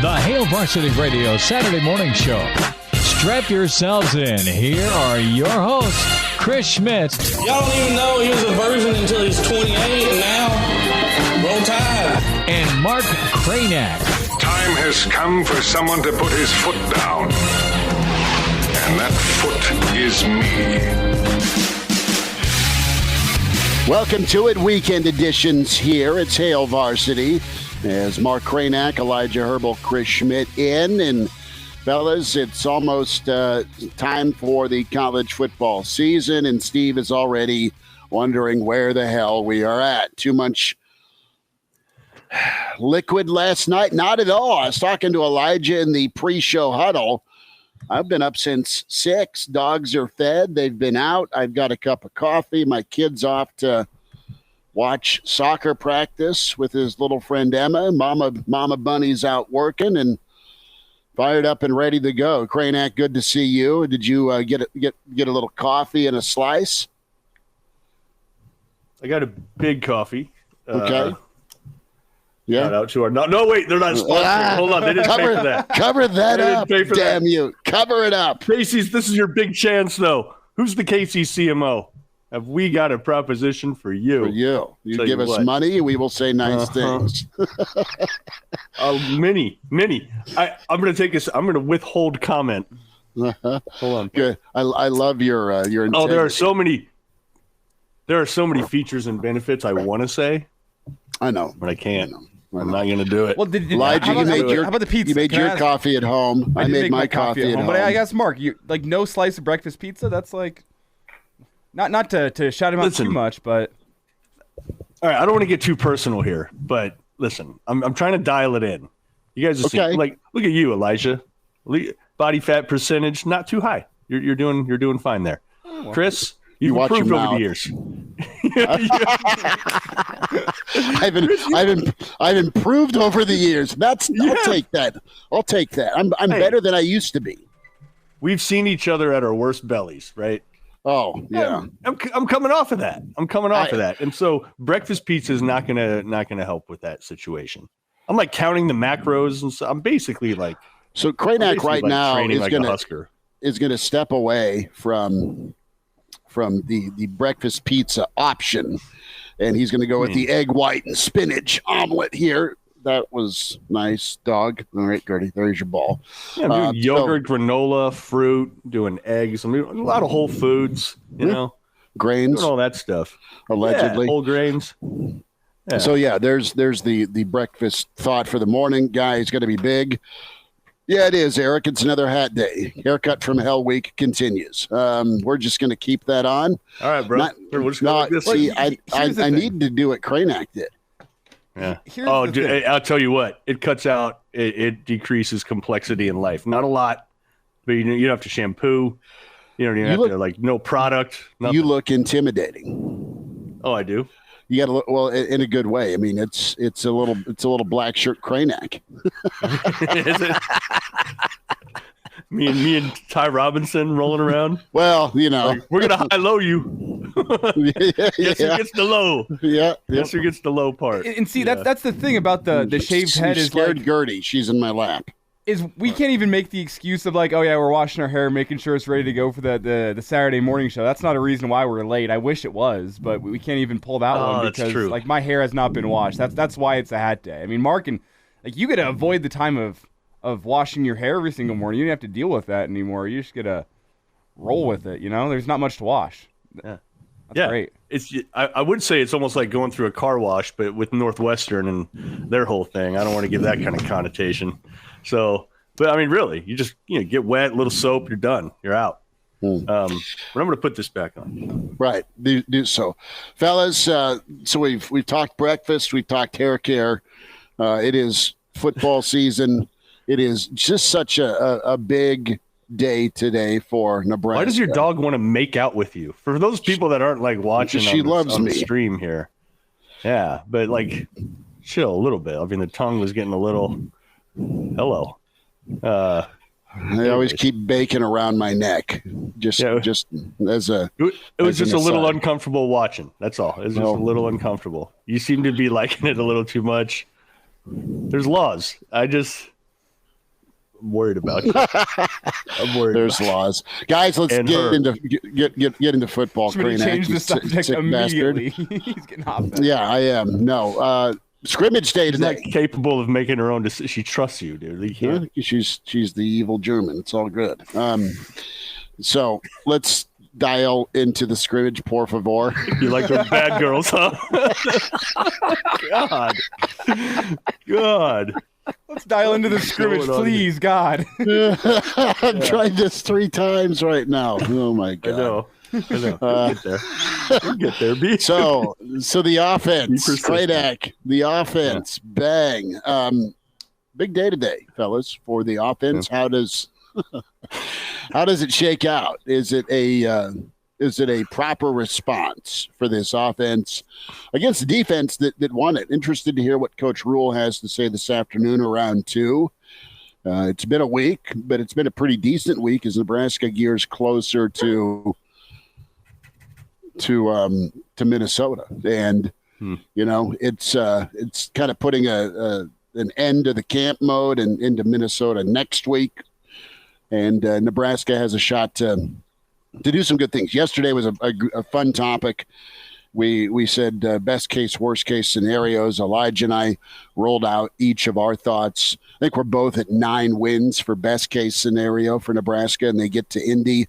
The Hail Varsity Radio Saturday morning show. Strap yourselves in. Here are your hosts, Chris Schmidt. Y'all don't even know he was a virgin until he's 28, and now, roll tide. And Mark Kraynak. Time has come for someone to put his foot down. And that foot is me. Welcome to it. Weekend editions here. It's Hail Varsity. As Mark Kraynak, Elijah Herbel, Chris Schmidt in. And fellas, it's almost time for the college football season. And Steve is already wondering where the hell we are at. Too much liquid last night? Not at all. I was talking to Elijah in the pre-show huddle. I've been up since 6. Dogs are fed. They've been out. I've got a cup of coffee. My kid's off to watch soccer practice with his little friend Emma. Mama Bunny's out working and fired up and ready to go. Kraynak, good to see you. Did you get a little coffee and a slice? I got a big coffee. Okay. Yeah. Shout out to our no, wait, they're not sponsored. Hold on, they didn't pay for that. Cover that up, damn you. Cover it up. Casey's, this is your big chance, though. Who's the KC CMO? Have we got a proposition for you? For you. You give us money, we will say nice things. Many. I'm going to take this. I'm going to withhold comment. Hold on. Good. I love your integrity. Oh, there are so many features and benefits I want to say. I know. But I can't. I'm not going to do it. Well, Elijah, how about the pizza? You made your coffee at home. I made my coffee at home. But I guess, Mark, you like no slice of breakfast pizza? That's like not to shout him out too much, but all right, I don't want to get too personal here, but listen, I'm trying to dial it in. You guys just like look at you, Elijah. Body fat percentage not too high. You're doing fine there. Oh, Chris, you've improved over the years. I've improved over the years. I'll take that. I'm better than I used to be. We've seen each other at our worst bellies, right? Oh yeah. I'm coming off of that. And so breakfast pizza is not gonna help with that situation. I'm like counting the macros, and so I'm basically like. So Kraynak right now is gonna step away from the breakfast pizza option, and he's going to go with the egg white and spinach omelet here. That was nice, dog. All right, Gertie, there's your ball. Yeah, I'm doing yogurt, granola, fruit, doing eggs. I mean, a lot of whole foods, grains, doing all that stuff. Allegedly, whole grains. Yeah. So there's the breakfast thought for the morning. Guy is going to be big. Yeah, it is, Eric. It's another hat day. Haircut from Hell Week continues. We're just going to keep that on. All right, bro. I need to do what Kraynak did. Yeah. I'll tell you what. It cuts out. It decreases complexity in life. Not a lot, but you don't have to shampoo. You don't even have to no product. Nothing. You look intimidating. Oh, I do. You got to look in a good way. I mean, it's a little black shirt Kraynak. Is it? Me and Ty Robinson rolling around. Well, we're gonna high-low you. Guess who gets the low? Yeah. Guess who gets the low part? And see, that's the thing about the shaved head is scared Gertie. She's in my lap. Is we can't even make the excuse of like, oh yeah, we're washing our hair, making sure it's ready to go for the Saturday morning show. That's not a reason why we're late. I wish it was, but we can't even pull that one because like my hair has not been washed. That's why it's a hat day. I mean, Mark, and like you got to avoid the time of washing your hair every single morning. You don't have to deal with that anymore. You just got to roll with it. There's not much to wash. Yeah, that's great. I would say it's almost like going through a car wash, but with Northwestern and their whole thing. I don't want to give that kind of connotation. So, but I mean, really, you just get wet, little soap, you're done, you're out. But I'm going to put this back on. Right, do so, fellas. So we've talked breakfast, we've talked hair care. It is football season. It is just such a big day today for Nebraska. Why does your dog want to make out with you? For those people that aren't like watching, she loves me. The stream here. Yeah, but like, chill a little bit. I mean, the tongue was getting a little. Hello. I always keep bacon around my neck, just as a. It was just a little uncomfortable watching. That's all. It was just a little uncomfortable. You seem to be liking it a little too much. There's laws. worried about you. I'm worried. There's laws, guys. Let's get into football. Kraynak, change the subject immediately. He's getting hopped. Yeah, I am. No, scrimmage day today. She's not capable of making her own decision. She trusts you, dude. Yeah, she's the evil German. It's all good. So let's dial into the scrimmage, por favor. You like those bad girls, huh? God. Let's dial into the scrimmage, please, God. I've tried this 3 times right now. Oh my God. I know. We'll get there. So the offense, Kraynak, the offense, bang. Big day today, fellas, for the offense. Yeah. How does it shake out? Is it a proper response for this offense against the defense that won it? Interested to hear what Coach Rule has to say this afternoon around 2. It's been a week, but it's been a pretty decent week as Nebraska gears closer to Minnesota, and it's kind of putting an end to the camp mode and into Minnesota next week, and Nebraska has a shot to do some good things. Yesterday was a fun topic. We said best case, worst case scenarios. Elijah and I rolled out each of our thoughts. I think we're both at 9 wins for best case scenario for Nebraska, and they get to Indy.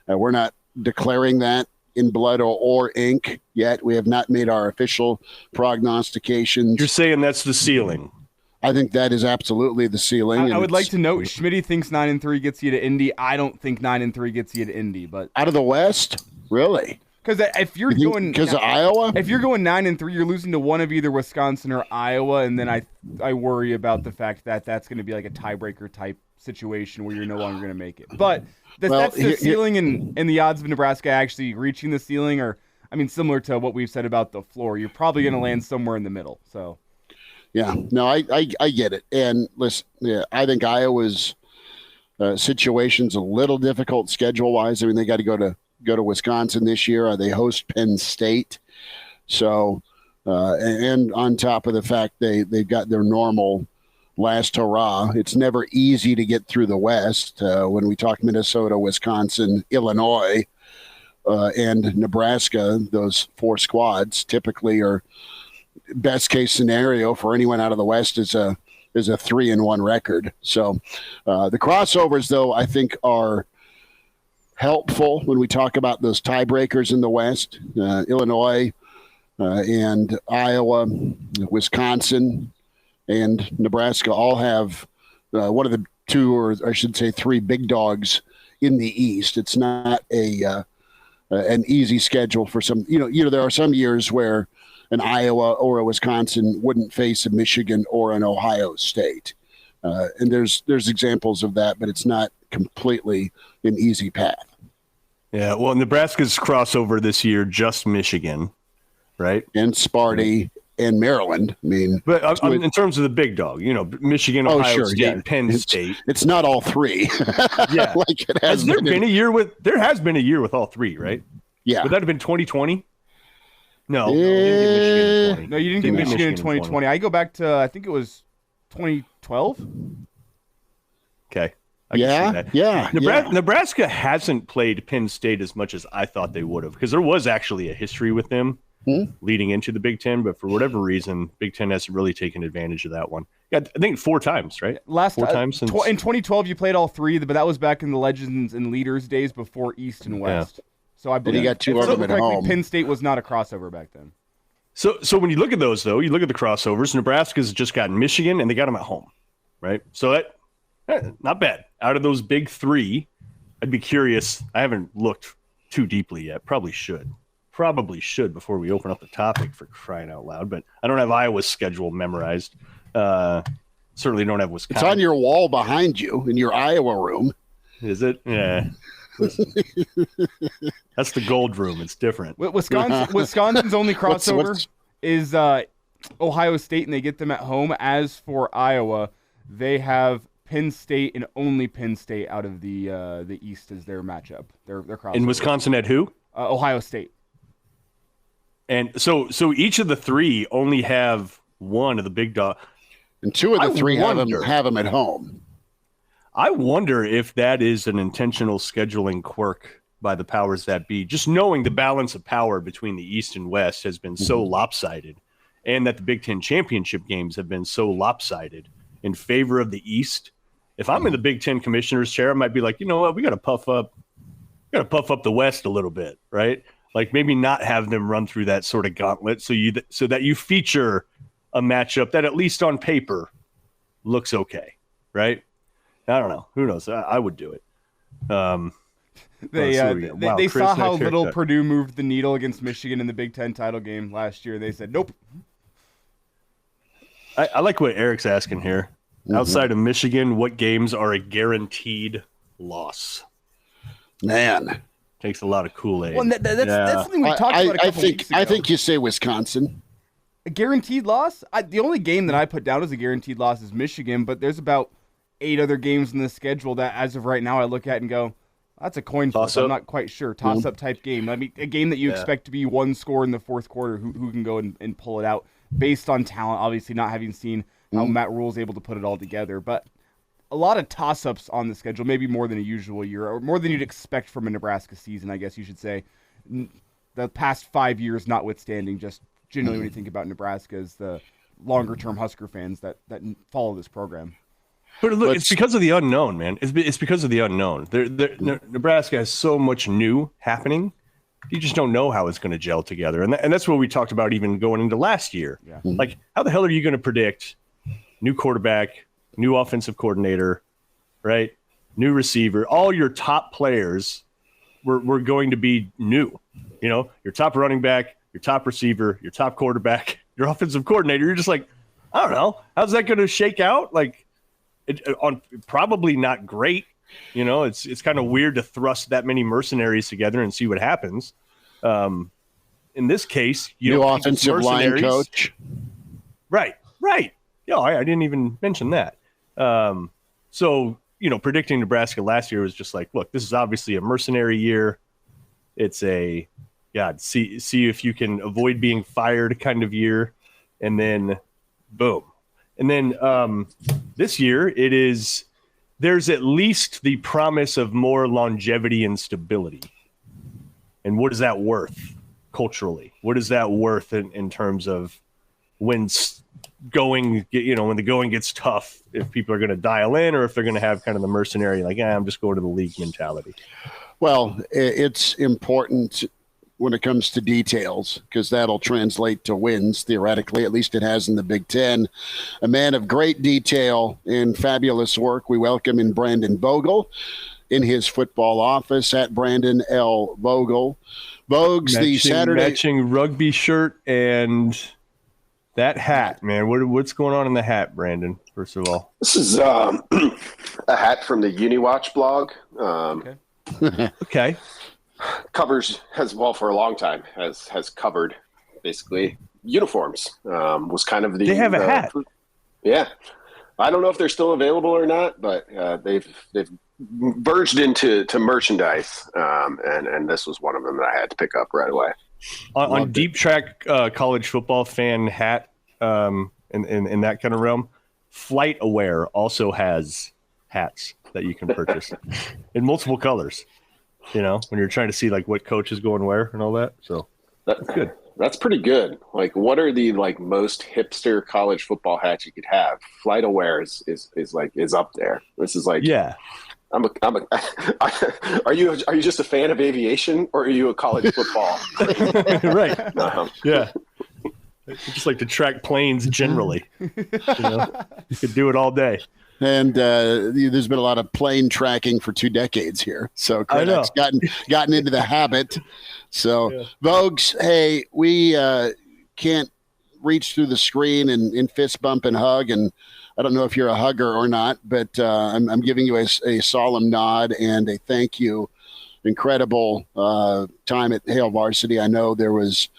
We're not declaring that in blood or ink yet. We have not made our official prognostications. You're saying that's the ceiling? I think that is absolutely the ceiling. I would like to note, Schmidt thinks 9-3 gets you to Indy. I don't think 9-3 gets you to Indy, but out of the West, really? Because if you're going because of Iowa, if you're going 9-3, you're losing to one of either Wisconsin or Iowa, and then I worry about the fact that that's going to be like a tiebreaker type situation where you're no longer going to make it. But that's the ceiling, and the odds of Nebraska actually reaching the ceiling are, I mean, similar to what we've said about the floor. You're probably going to land somewhere in the middle. So. Yeah, no, I get it. And listen, I think Iowa's situation's a little difficult schedule-wise. I mean, they got to go to Wisconsin this year. They host Penn State. So, and on top of the fact they've got their normal last hurrah. It's never easy to get through the West. When we talk Minnesota, Wisconsin, Illinois, and Nebraska, those 4 squads typically are best case scenario for anyone out of the West is a 3-1 record. So the crossovers, though, I think are helpful when we talk about those tiebreakers in the West. Illinois and Iowa, Wisconsin, and Nebraska all have one of the 2, or I should say 3 big dogs in the East. It's not an easy schedule for some. There are some years where an Iowa or a Wisconsin wouldn't face a Michigan or an Ohio State. And there's examples of that, but it's not completely an easy path. Yeah, well, Nebraska's crossover this year, just Michigan, right? And Sparty and Maryland. I mean, but in terms of the big dog, Michigan, Ohio State, and Penn State. It's not all 3. Yeah. Like it has been a year with all 3, right? Yeah. Would that have been 2020? No, you didn't get Michigan in 2020. I go back to, I think it was 2012. Okay. Yeah. Nebraska hasn't played Penn State as much as I thought they would have, because there was actually a history with them leading into the Big Ten, but for whatever reason, Big Ten hasn't really taken advantage of that one. Yeah, I think 4 times, right? Four times since in 2012 you played all 3, but that was back in the Legends and Leaders days before East and West. Yeah. So I believe you got 2 of them at home. Penn State was not a crossover back then. So when you look at those, though, you look at the crossovers, Nebraska's just gotten Michigan, and they got them at home, right? So that not bad. Out of those big 3, I'd be curious. I haven't looked too deeply yet. Probably should before we open up the topic, for crying out loud. But I don't have Iowa's schedule memorized. Certainly don't have Wisconsin. It's on your wall behind you in your Iowa room. Is it? Yeah. Listen, that's the gold room. It's different. Wisconsin's only crossover is Ohio State, and they get them at home. As for Iowa, they have Penn State and only Penn State out of the East as their matchup. Their crossover. In Wisconsin at who? Ohio State. And so each of the 3 only have one of the big dog. And 2 of the 3 have them at home. I wonder if that is an intentional scheduling quirk by the powers that be, just knowing the balance of power between the East and West has been so lopsided, and that the Big Ten championship games have been so lopsided in favor of the East. If I'm in the Big Ten commissioner's chair, I might be like, you know what, we got to puff up the West a little bit, right? Like maybe not have them run through that sort of gauntlet so that you feature a matchup that at least on paper looks okay, right? I don't know. Who knows? I would do it. They saw how little Purdue moved the needle against Michigan in the Big Ten title game last year. They said, nope. I like what Eric's asking here. Outside of Michigan, what games are a guaranteed loss? Man. Takes a lot of Kool-Aid. Well, that's something we talked about a couple weeks ago. I think you say Wisconsin. A guaranteed loss? The only game that I put down as a guaranteed loss is Michigan, but there's about 8 other games in the schedule that, as of right now, I look at and go, that's a coin flip. I'm not quite sure. Toss-up type game. I mean, a game that you expect to be one score in the fourth quarter. Who can go and pull it out based on talent? Obviously, not having seen how Matt Rule's able to put it all together, but a lot of toss-ups on the schedule, maybe more than a usual year, or more than you'd expect from a Nebraska season, I guess you should say. The past 5 years notwithstanding, just generally when you think about Nebraska as the longer-term Husker fans that follow this program. But look, it's because of the unknown, man. It's because of the unknown. Nebraska has so much new happening. You just don't know how it's going to gel together. And that's what we talked about even going into last year. Yeah. Like, how the hell are you going to predict new quarterback, new offensive coordinator, right? New receiver. All your top players were going to be new. You know, your top running back, your top receiver, your top quarterback, your offensive coordinator. You're just like, I don't know. How's that going to shake out? Like, probably not great. You know, it's kind of weird to thrust that many mercenaries together and see what happens. In this case, new offensive line coach. Right. Yeah, I didn't even mention that. So, you know, predicting Nebraska last year was just like, look, this is obviously a mercenary year. It's a, see if you can avoid being fired kind of year. And then, boom. And then this year, there's at least the promise of more longevity and stability. And what is that worth culturally? What is that worth in terms of when the going gets tough, if people are going to dial in or if they're going to have kind of the mercenary, like, I'm just going to the league mentality? Well, it's important when it comes to details, because that'll translate to wins, theoretically. At least it has in the Big Ten. A man of great detail and fabulous work. We welcome in Brandon Vogel in his football office at Brandon L. Vogel. Vogues, the Saturday matching rugby shirt and that hat, man. What's going on in the hat, Brandon? First of all, this is a hat from the UniWatch blog. Okay. Covers for a long time has covered basically uniforms. Was kind of they have a hat. Yeah, I don't know if they're still available or not, but they've verged into merchandise, and this was one of them that I had to pick up right away. On Deep Track college football fan hat, in that kind of realm, Flight Aware also has hats that you can purchase in multiple colors. You know, when you're trying to see like what coach is going where and all that. So that's good. That's pretty good. Like, what are the most hipster college football hats you could have? Flight Aware is up there. This is like, yeah. Are you just a fan of aviation, or are you a college football? Right. Yeah. I just like to track planes generally. You could do it all day. And there's been a lot of plane tracking for 2 decades here. So Kraynak's gotten into the habit. So, yeah. Vogues, hey, we can't reach through the screen and fist bump and hug. And I don't know if you're a hugger or not, but I'm giving you a solemn nod and a thank you. Incredible time at Hail Varsity. I know there was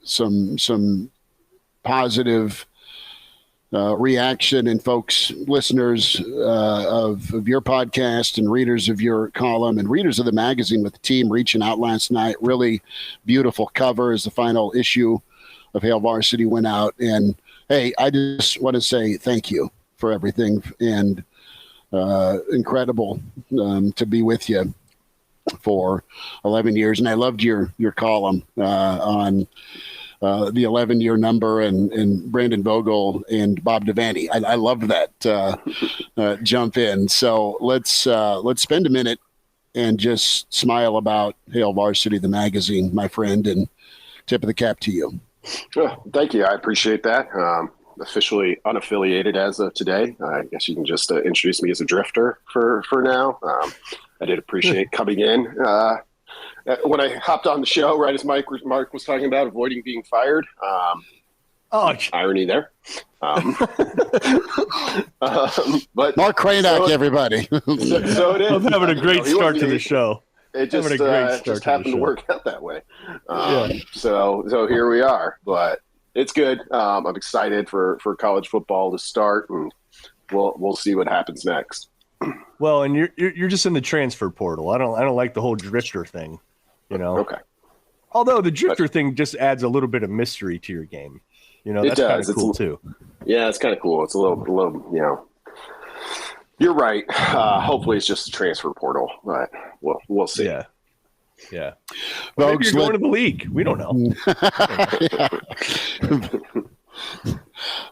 some positive reaction and folks, listeners of your podcast and readers of your column and readers of the magazine with the team reaching out last night. Really beautiful cover as the final issue of Hail Varsity went out. And hey, I just want to say thank you for everything. And incredible to be with you for 11 years. And I loved your column on the 11-year number and Brandon Vogel and Bob Devaney. I loved that jump in. So let's spend a minute and just smile about Hail Varsity, the magazine, my friend, and tip of the cap to you. Thank you. I appreciate that. Officially unaffiliated as of today. I guess you can just introduce me as a drifter for now. I did appreciate coming in. When I hopped on the show, right as Mark was talking about avoiding being fired. Irony there. But Mark Kraynak, everybody. So it is. I'm having a great start to the show. It just happened to work out that way. So here we are. But it's good. I'm excited for college football to start, and we'll see what happens next. Well, and you're just in the transfer portal. I don't like the whole drifter thing, Okay. Although the drifter thing just adds a little bit of mystery to your game. That's kind of cool too. Yeah, it's kind of cool. It's a little. You're right. Hopefully, it's just a transfer portal, but we'll see. Yeah. Well, maybe you're going to the league. We don't know.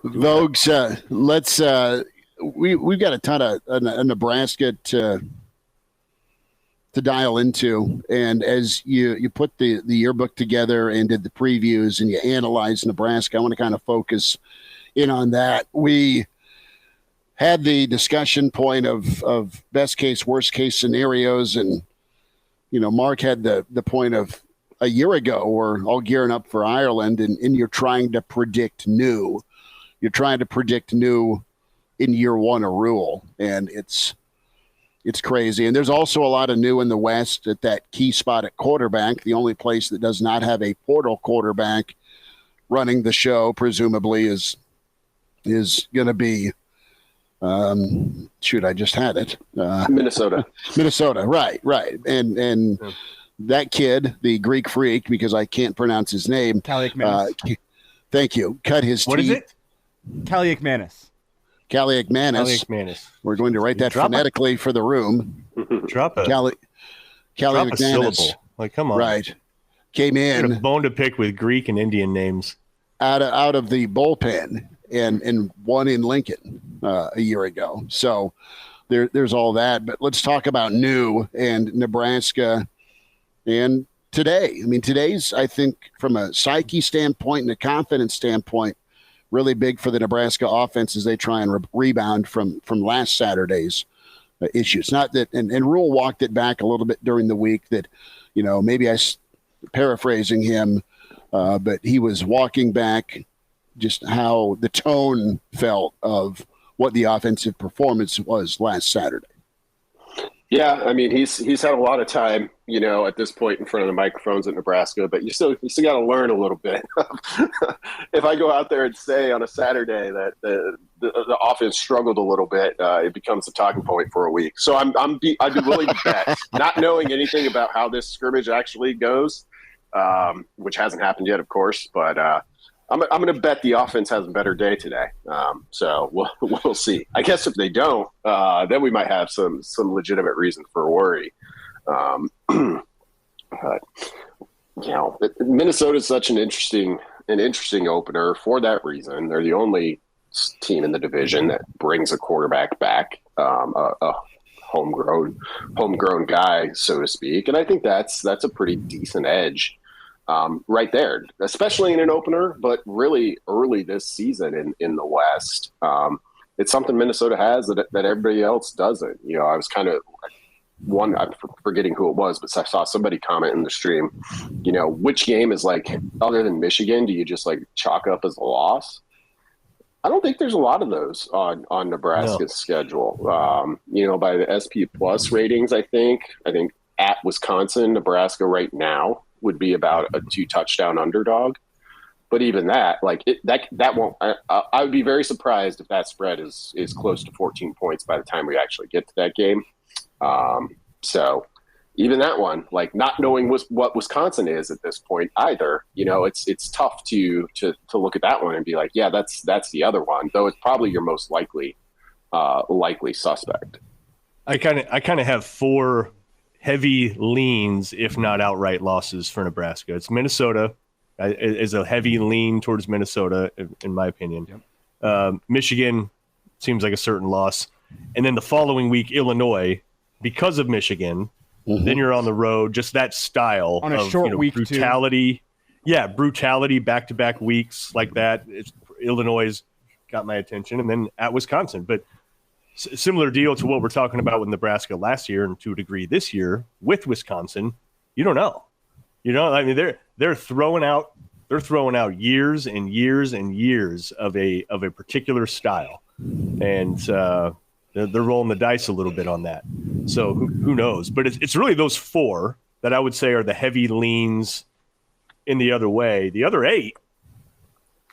Vogues, let's. We've got a ton of Nebraska to dial into, and as you put the yearbook together and did the previews and you analyzed Nebraska, I want to kind of focus in on that. We had the discussion point of best case, worst case scenarios, and Mark had the point of a year ago we're all gearing up for Ireland, and you're trying to predict new. You're trying to predict new in year one a rule, and it's crazy. And there's also a lot of new in the West at that key spot at quarterback. The only place that does not have a portal quarterback running the show, presumably, is going to be I just had it. Minnesota, right. And that kid, the Greek freak, because I can't pronounce his name. Kaliakmanis. Thank you. Cut his teeth. What is it? Kaliakmanis. We're going to write that phonetically for the room. Drop a syllable. Like, come on. Right. Came in. A bone to pick with Greek and Indian names. Out of the bullpen and won in Lincoln a year ago. So there's all that. But let's talk about new and Nebraska and today. I mean, today's, I think, from a psyche standpoint and a confidence standpoint, really big for the Nebraska offense as they try and rebound from last Saturday's issues. Not that, and Rule walked it back a little bit during the week that, maybe paraphrasing him, but he was walking back just how the tone felt of what the offensive performance was last Saturday. Yeah, I mean, he's had a lot of time, at this point in front of the microphones at Nebraska, but you still got to learn a little bit. If I go out there and say on a Saturday that the offense struggled a little bit, it becomes a talking point for a week. So I'd be willing to bet, not knowing anything about how this scrimmage actually goes, which hasn't happened yet, of course, but I'm going to bet the offense has a better day today. So we'll see. I guess if they don't, then we might have some legitimate reason for worry. But, Minnesota is such an interesting opener for that reason. They're the only team in the division that brings a quarterback back, a homegrown guy, so to speak. And I think that's a pretty decent edge. Right there, especially in an opener, but really early this season in the West. It's something Minnesota has that everybody else doesn't. I was kind of I'm forgetting who it was, but I saw somebody comment in the stream, which game is like, other than Michigan, do you just like chalk up as a loss? I don't think there's a lot of those on Nebraska's schedule. By the SP Plus ratings, I think at Wisconsin, Nebraska right now would be about a 2-touchdown underdog. But even that, that won't, I would be very surprised if that spread is close to 14 points by the time we actually get to that game. So even that one, not knowing what Wisconsin is at this point either, it's tough to look at that one and be like, yeah, that's the other one, though it's probably your most likely likely suspect. I kind of have 4 heavy leans, if not outright losses for Nebraska. It's Minnesota is a heavy lean towards Minnesota, in my opinion. Yep. Michigan seems like a certain loss. And then the following week, Illinois, because of Michigan. Mm-hmm. Then you're on the road, just that style on a short week brutality. Too. Yeah, brutality, back-to-back weeks like that. Illinois got my attention, and then at Wisconsin. But similar deal to what we're talking about with Nebraska last year, and to a degree this year with Wisconsin. You don't know. I mean, they're throwing out years and years and years of a particular style, and they're rolling the dice a little bit on that. So who knows? But it's really those 4 that I would say are the heavy leans in the other way. The other 8,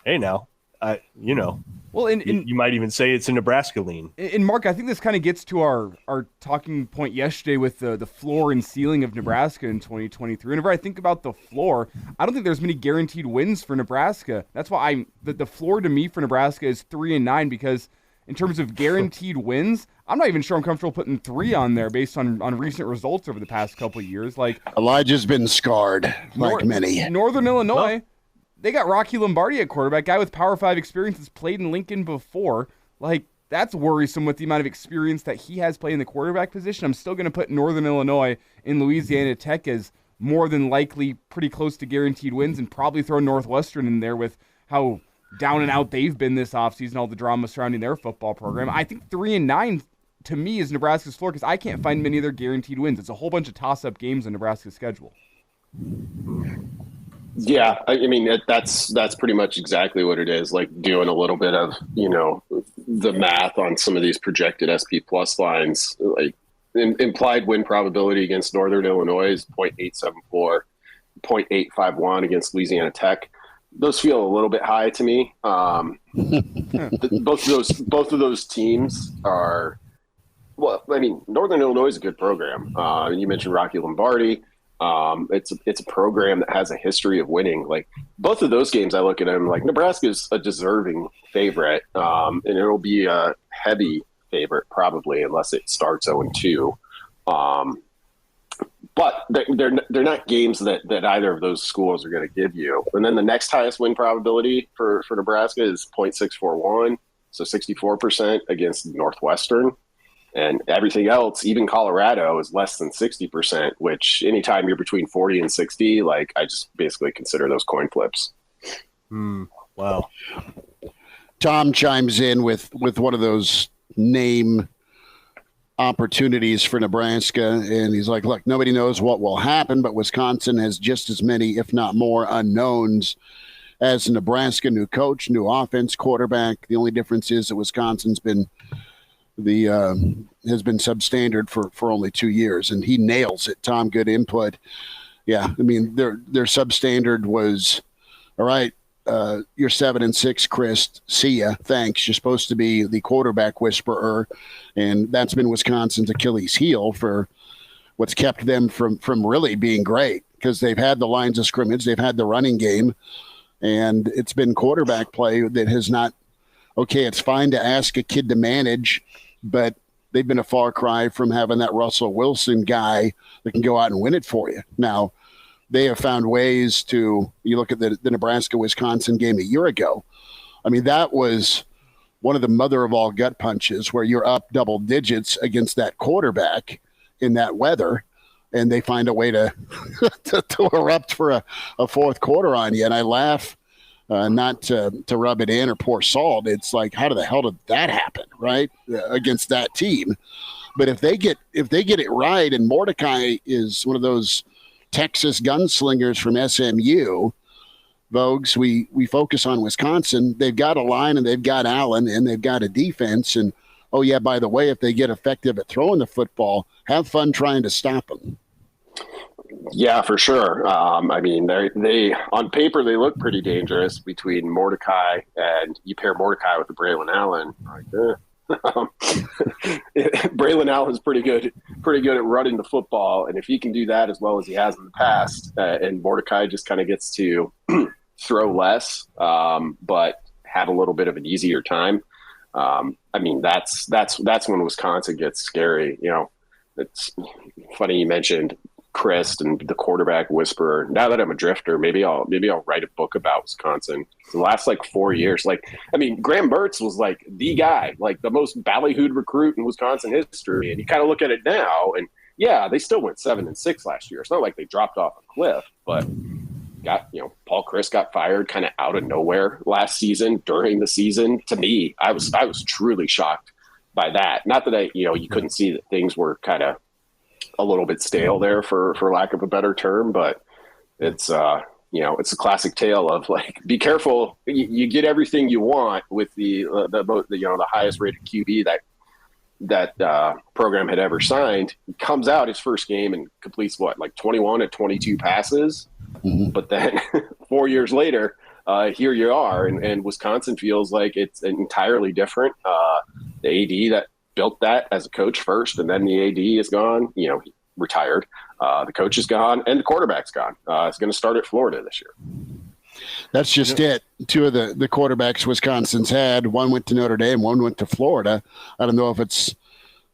hey, now, well, you might even say it's a Nebraska lean. And Mark, I think this kind of gets to our talking point yesterday with the floor and ceiling of Nebraska in 2023. Whenever I think about the floor, I don't think there's many guaranteed wins for Nebraska. That's why the floor to me for Nebraska is 3-9, because in terms of guaranteed wins, I'm not even sure I'm comfortable putting 3 on there based on recent results over the past couple of years. Like Elijah's been scarred, like many. Northern Illinois, they got Rocky Lombardi at quarterback, guy with Power 5 experience, has played in Lincoln before. Like, that's worrisome with the amount of experience that he has played in the quarterback position. I'm still going to put Northern Illinois and Louisiana Tech as more than likely pretty close to guaranteed wins, and probably throw Northwestern in there with how down and out they've been this offseason, all the drama surrounding their football program. I think 3-9 to me is Nebraska's floor, because I can't find many other guaranteed wins. It's a whole bunch of toss-up games on Nebraska's schedule. Yeah, I mean, that's pretty much exactly what it is. Like doing a little bit of, the math on some of these projected SP plus lines, like implied win probability against Northern Illinois is 0.874, 0.851 against Louisiana Tech. Those feel a little bit high to me. Both of those teams are, well, I mean, Northern Illinois is a good program. You mentioned Rocky Lombardi. It's a program that has a history of winning. Like both of those games, I look at them like Nebraska's a deserving favorite, and it'll be a heavy favorite probably unless it starts 0-2. But they're not games that either of those schools are going to give you. And then the next highest win probability for Nebraska is 0.641, so 64% against Northwestern. And everything else, even Colorado, is less than 60%, which anytime you're between 40 and 60, like I just basically consider those coin flips. Wow. Tom chimes in with one of those name opportunities for Nebraska, and he's like, look, nobody knows what will happen, but Wisconsin has just as many, if not more, unknowns as Nebraska. New coach, new offense, quarterback. The only difference is that Wisconsin's been has been substandard for only 2 years, and he nails it. Tom, good input. Yeah, I mean their substandard was all right. You're 7-6, Chris. See ya. Thanks. You're supposed to be the quarterback whisperer, and that's been Wisconsin's Achilles heel for what's kept them from really being great, because they've had the lines of scrimmage, they've had the running game, and it's been quarterback play that has not. Okay, it's fine to ask a kid to manage, but they've been a far cry from having that Russell Wilson guy that can go out and win it for you. Now, they have found ways to – you look at the Nebraska-Wisconsin game a year ago. I mean, that was one of the mother of all gut punches where you're up double digits against that quarterback in that weather, and they find a way to to erupt for a fourth quarter on you. And I laugh. Not to rub it in or pour salt. It's like, how the hell did that happen, right? Against that team. But if they get it right, and Mordecai is one of those Texas gunslingers from SMU, Vogues, we focus on Wisconsin. They've got a line, and they've got Allen, and they've got a defense. And, oh, yeah, by the way, if they get effective at throwing the football, have fun trying to stop them. Yeah, for sure. I mean, they on paper, they look pretty dangerous between Mordecai, and you pair Mordecai with the Braylon Allen. Braylon Allen's pretty good at running the football. And if he can do that as well as he has in the past, and Mordecai just kind of gets to throw less, but have a little bit of an easier time, I mean, that's when Wisconsin gets scary. You know, it's funny you mentioned Chris and the quarterback whisperer. Now that I'm a drifter, maybe I'll write a book about Wisconsin. The last 4 years, I mean, Graham Mertz was the guy, the most ballyhooed recruit in Wisconsin history. And you kind of look at it now, and yeah, they still went 7-6 last year. It's not like they dropped off a cliff, but Paul Chryst got fired kind of out of nowhere last season during the season. To me, I was truly shocked by that. Not that you couldn't see that things were kind of a little bit stale there for lack of a better term, but it's it's a classic tale of be careful. You get everything you want with the highest rated QB that program had ever signed. He comes out his first game and completes 21 of 22 passes. Mm-hmm. But then 4 years later, here you are, and Wisconsin feels like it's entirely different. The AD that built that as a coach first, and then the AD is gone. He retired. The coach is gone, and the quarterback's gone. It's going to start at Florida this year. That's just it. Two of the quarterbacks Wisconsin's had, one went to Notre Dame, one went to Florida. I don't know if it's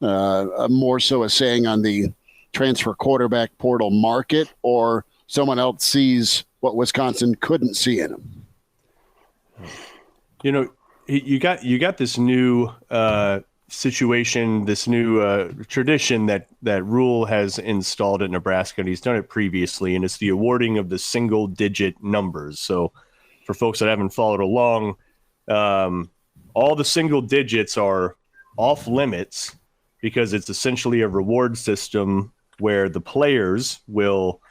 more so a saying on the transfer quarterback portal market, or someone else sees what Wisconsin couldn't see in him. You got this new situation, this new tradition that Rule has installed at Nebraska, and he's done it previously, and it's the awarding of the single-digit numbers. So for folks that haven't followed along, all the single digits are off limits because it's essentially a reward system where the players will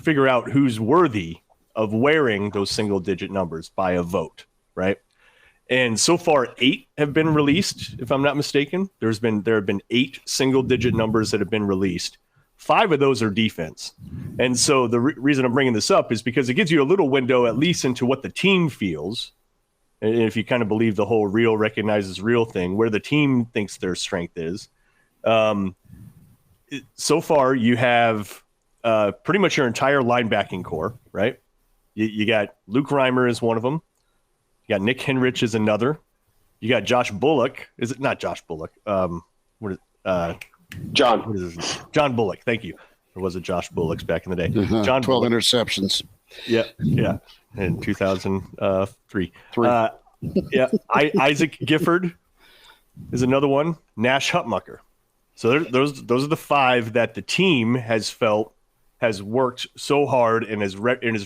figure out who's worthy of wearing those single-digit numbers by a vote, right? And so far, 8 have been released, if I'm not mistaken. There have been 8 single-digit numbers that have been released. 5 of those are defense. And so the reason I'm bringing this up is because it gives you a little window at least into what the team feels. And if you kind of believe the whole real recognizes real thing, where the team thinks their strength is. So far, you have pretty much your entire linebacking core, right? You got Luke Reimer is one of them. You got Nick Henrich is another. You got Josh Bullock. Is it not Josh Bullock? John. What is this? John Bullock. Thank you. Or was it Josh Bullock's back in the day? John 12 Bullock. Interceptions. Yeah. In 2003. Isaac Gifford is another one. Nash Hutmucker. So those are the 5 that the team has felt has worked so hard and is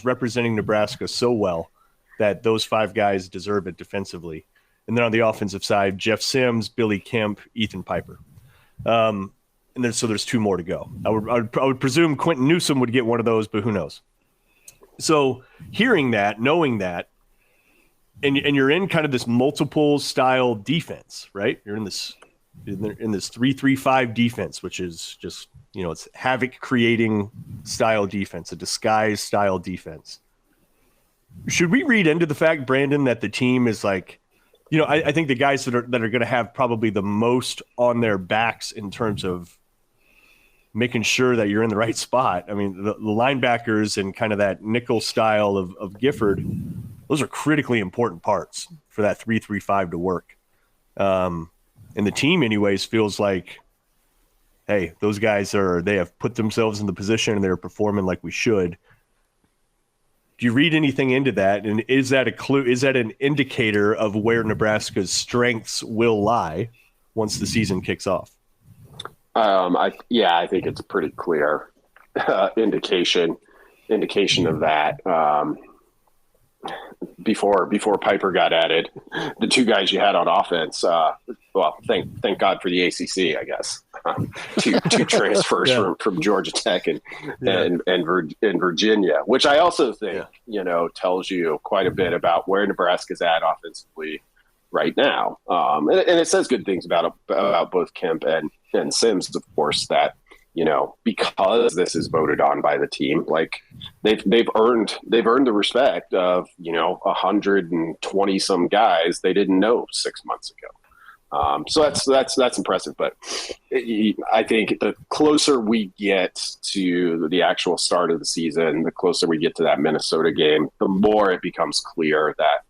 representing Nebraska so well that those 5 guys deserve it defensively. And then on the offensive side, Jeff Sims, Billy Kemp, Ethan Piper. And there's 2 more to go. I would presume Quentin Newsom would get one of those, but who knows? So hearing that, knowing that, and you're in kind of this multiple style defense, right? You're in this 3-3-5 defense, which is just, it's havoc creating style defense, a disguise style defense. Should we read into the fact, Brandon, that the team is I think the guys that are going to have probably the most on their backs in terms of making sure that you're in the right spot. I mean, the linebackers and kind of that nickel style of Gifford, those are critically important parts for that 3-3-5 to work. And the team anyways feels like, hey, those guys they have put themselves in the position and they're performing like we should. Do you read anything into that? And is that a clue? Is that an indicator of where Nebraska's strengths will lie once the season kicks off? I think it's a pretty clear indication of that. Before Piper got added, the 2 guys you had on offense, thank God for the ACC, I guess. 2 transfers from Georgia Tech and Virginia, which I also think tells you quite a bit about where Nebraska's at offensively right now. And it says good things about both Kemp and Sims, of course, that because this is voted on by the team, they've earned the respect of 120 some guys they didn't know 6 months ago. So that's impressive. But I think the closer we get to the actual start of the season, the closer we get to that Minnesota game, the more it becomes clear that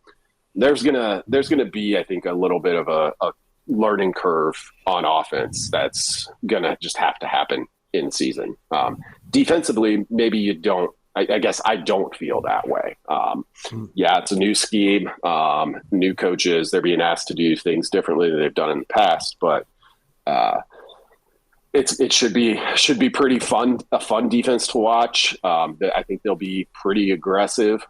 there's gonna be, I think, a little bit of a learning curve on offense that's gonna just have to happen in season. Defensively, maybe you don't. I guess I don't feel that way. Yeah, it's a new scheme, new coaches. They're being asked to do things differently than they've done in the past, but it should be pretty fun, a fun defense to watch. I think they'll be pretty aggressive,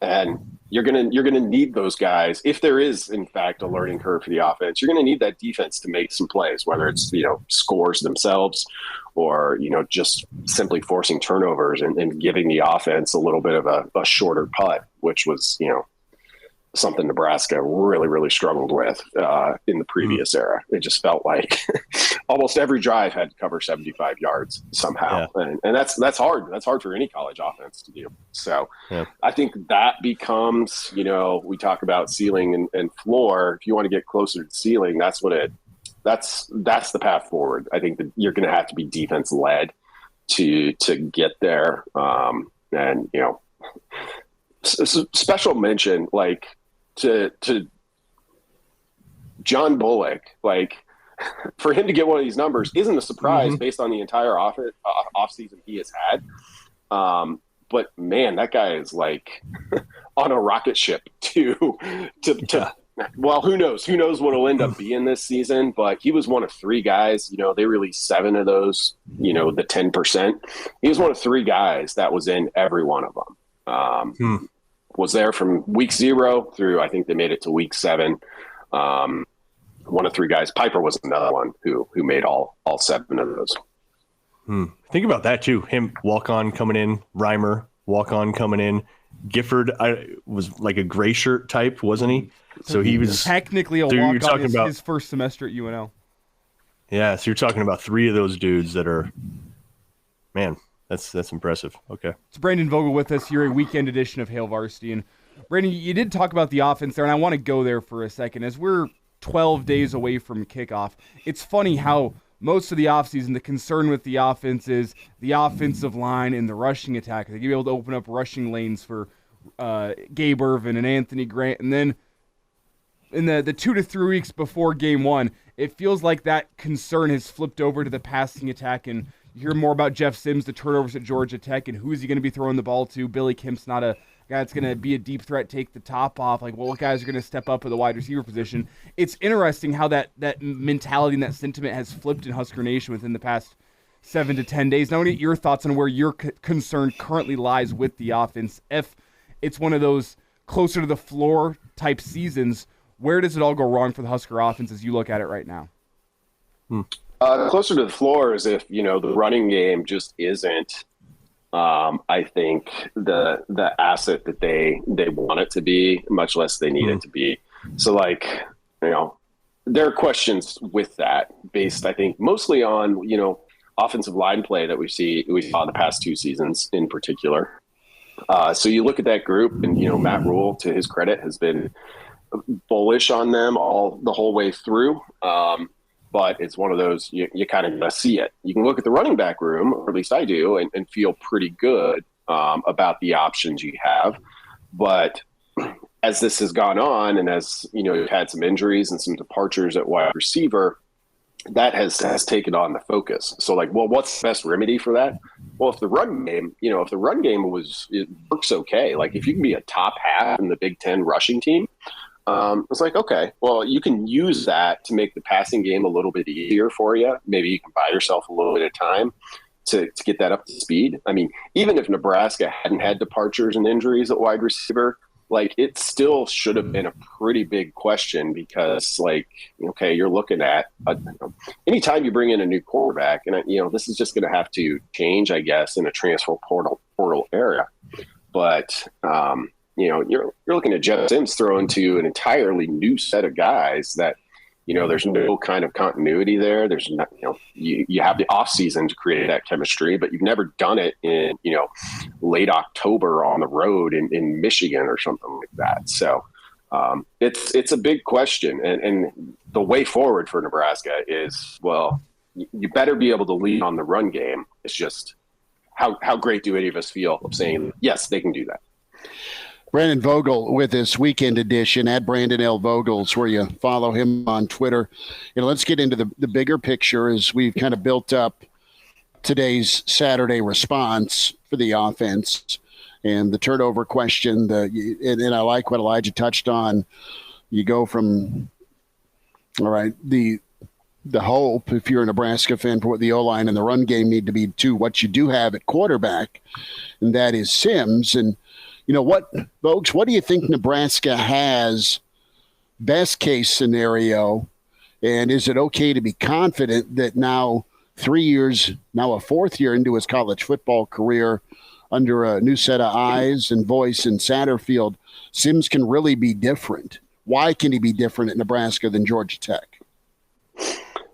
and you're gonna need those guys. If there is, in fact, a learning curve for the offense, you're gonna need that defense to make some plays, whether it's scores themselves or just simply forcing turnovers and giving the offense a little bit of a shorter putt, which was something Nebraska really, really struggled with in the previous era. It just felt like almost every drive had to cover 75 yards somehow. Yeah. And that's hard. That's hard for any college offense to do. So I think that becomes, we talk about ceiling and floor. If you want to get closer to the ceiling, that's the path forward. I think that you're going to have to be defense led to get there. And, special mention, like, to John Bullock, like, for him to get one of these numbers isn't a surprise based on the entire offseason he has had. But man, that guy is like on a rocket ship well, who knows what will end up being this season, but he was one of 3 guys, they released 7 of those, the 10%. He was one of 3 guys that was in every one of them. Was there from week 0 through, I think they made it to week 7. One of 3 guys. Piper was another one who made all 7 of those. Think about that too. Him walk-on coming in, Reimer walk-on coming in. Gifford was like a gray shirt type, wasn't he? So he was technically a walk-on his first semester at UNL. Yeah, so you're talking about 3 of those dudes that are, man, that's impressive. Okay. It's Brandon Vogel with us here, a weekend edition of Hail Varsity. And Brandon, you did talk about the offense there, and I want to go there for a second. As we're 12 days away from kickoff, it's funny how most of the offseason, the concern with the offense is the offensive line and the rushing attack. They'll be able to open up rushing lanes for Gabe Irvin and Anthony Grant. And then in the 2 to 3 weeks before game 1, it feels like that concern has flipped over to the passing attack, and you hear more about Jeff Sims, the turnovers at Georgia Tech, and who's he going to be throwing the ball to. Billy Kemp's not a guy that's going to be a deep threat, take the top off. Like, well, what guys are going to step up at the wide receiver position? It's interesting how that mentality and that sentiment has flipped in Husker Nation within the past 7 to 10 days. Now, I want to get your thoughts on where your concern currently lies with the offense. If it's one of those closer to the floor type seasons, where does it all go wrong for the Husker offense as you look at it right now? Closer to the floor is if, the running game just isn't, I think, the asset that they want it to be, much less they need it to be. So, like, there are questions with that based, I think, mostly on, offensive line play that we saw the past 2 seasons in particular. So you look at that group and, Matt Rule, to his credit, has been bullish on them the whole way through. But it's one of those, you kind of gotta see it. You can look at the running back room, or at least I do, and feel pretty good about the options you have. But as this has gone on, and as you've had some injuries and some departures at wide receiver, that has taken on the focus. So, like, well, what's the best remedy for that? Well, if the run game, it works okay. Like, if you can be a top half in the Big Ten rushing team, it's like, okay, well, you can use that to make the passing game a little bit easier for you. Maybe you can buy yourself a little bit of time to get that up to speed. I mean, even if Nebraska hadn't had departures and injuries at wide receiver, like, it still should have been a pretty big question because, like, okay, you're looking at anytime you bring in a new quarterback, and this is just going to have to change, I guess, in a transfer portal area. But you're looking at Jeff Sims throwing to an entirely new set of guys that, there's no kind of continuity there. There's not, you have the off season to create that chemistry, but you've never done it in, late October on the road in Michigan or something like that. So it's a big question. And the way forward for Nebraska is, well, you better be able to lead on the run game. It's just how great do any of us feel of saying, yes, they can do that. Brandon Vogel with this weekend edition at Brandon L. Vogels, where you follow him on Twitter. Let's get into the bigger picture as we've kind of built up today's Saturday response for the offense and the turnover question. And I like what Elijah touched on. You go from, all right, the hope, if you're a Nebraska fan, for what the O-line and the run game need to be, to what you do have at quarterback, and that is Sims. And folks, what do you think Nebraska has best case scenario? And is it okay to be confident that now 3 years, now a fourth year into his college football career, under a new set of eyes and voice in Satterfield, Sims can really be different? Why can he be different at Nebraska than Georgia Tech?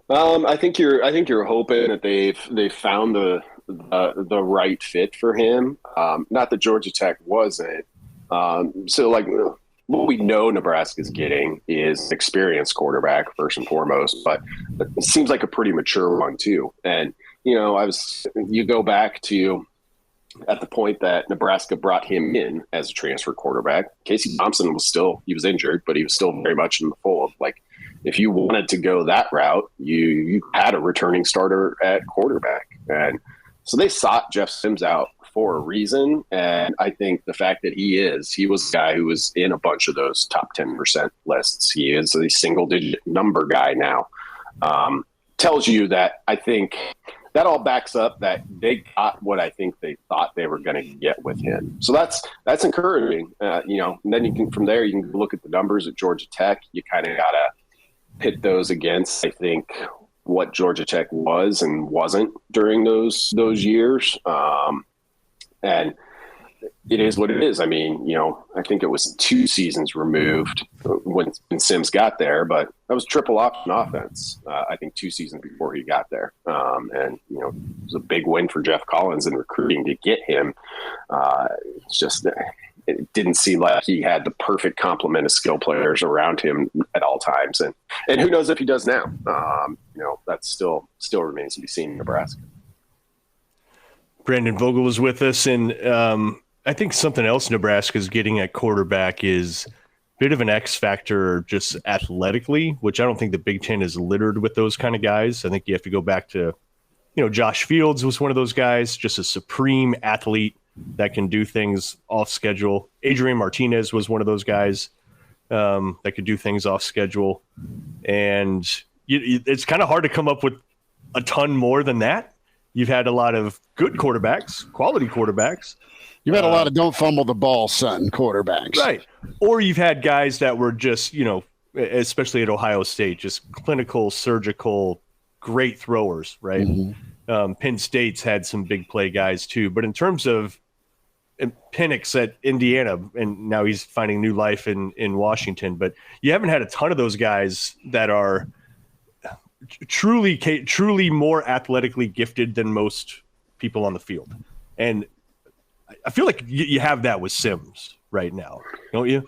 I think you're hoping that they've found the right fit for him. Not that Georgia Tech wasn't. So like what we know Nebraska's getting is experienced quarterback first and foremost, but it seems like a pretty mature one too. And you go back to at the point that Nebraska brought him in as a transfer quarterback. Casey Thompson was injured, but he was still very much in the fold. Like, if you wanted to go that route, you had a returning starter at quarterback. And so they sought Jeff Sims out for a reason. And I think the fact that he was a guy who was in a bunch of those top 10% lists. He is a single digit number guy now. Tells you that I think that all backs up that they got what I think they thought they were going to get with him. So that's encouraging. And then from there, you can look at the numbers at Georgia Tech. You kind of got to pit those against, I think, what Georgia Tech was and wasn't during those years. And it is what it is. I mean, I think it was 2 seasons removed when Sims got there, but that was triple option offense. I think 2 seasons before he got there. And it was a big win for Jeff Collins in recruiting to get him. It's just, it didn't seem like he had the perfect complement of skill players around him at all times. And who knows if he does now? That still remains to be seen in Nebraska. Brandon Vogel was with us, and I think something else Nebraska's getting at quarterback is a bit of an X factor just athletically, which I don't think the Big Ten is littered with those kind of guys. I think you have to go back to, Josh Fields was one of those guys, just a supreme athlete that can do things off schedule. Adrian Martinez was one of those guys that could do things off schedule. And it's kind of hard to come up with a ton more than that. You've had a lot of good quarterbacks, quality quarterbacks. You've had a lot of don't fumble the ball, son, quarterbacks. Right. Or you've had guys that were just, especially at Ohio State, just clinical, surgical, great throwers, right? Mm-hmm. Penn State's had some big play guys too. But in terms of Penix at Indiana, and now he's finding new life in Washington, but you haven't had a ton of those guys that are truly more athletically gifted than most people on the field. And I feel like you have that with Sims right now, don't you?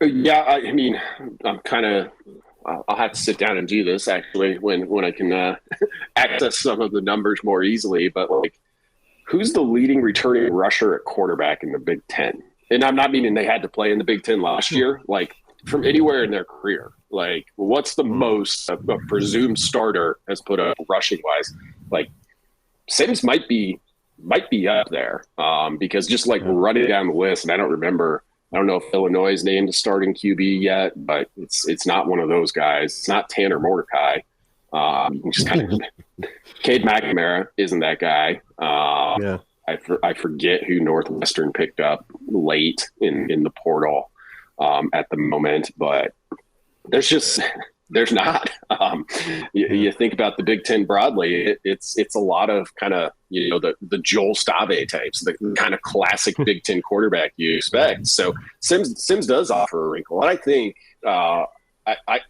Yeah, I mean, I'll have to sit down and do this actually when I can access some of the numbers more easily. But who's the leading returning rusher at quarterback in the Big Ten? And I'm not meaning they had to play in the Big Ten last year, from anywhere in their career. What's the most a presumed starter has put up rushing wise? Sims might be up there because just running down the list, and I don't know if Illinois is named a starting QB yet, but it's not one of those guys. It's not Tanner Mordecai. You can just Cade McNamara isn't that guy. I forget who Northwestern picked up late in the portal at the moment, but there's not. You think about the Big Ten broadly, it's a lot of kind of, the Joel Stave types, the kind of classic Big Ten quarterback you expect. So Sims does offer a wrinkle. And I think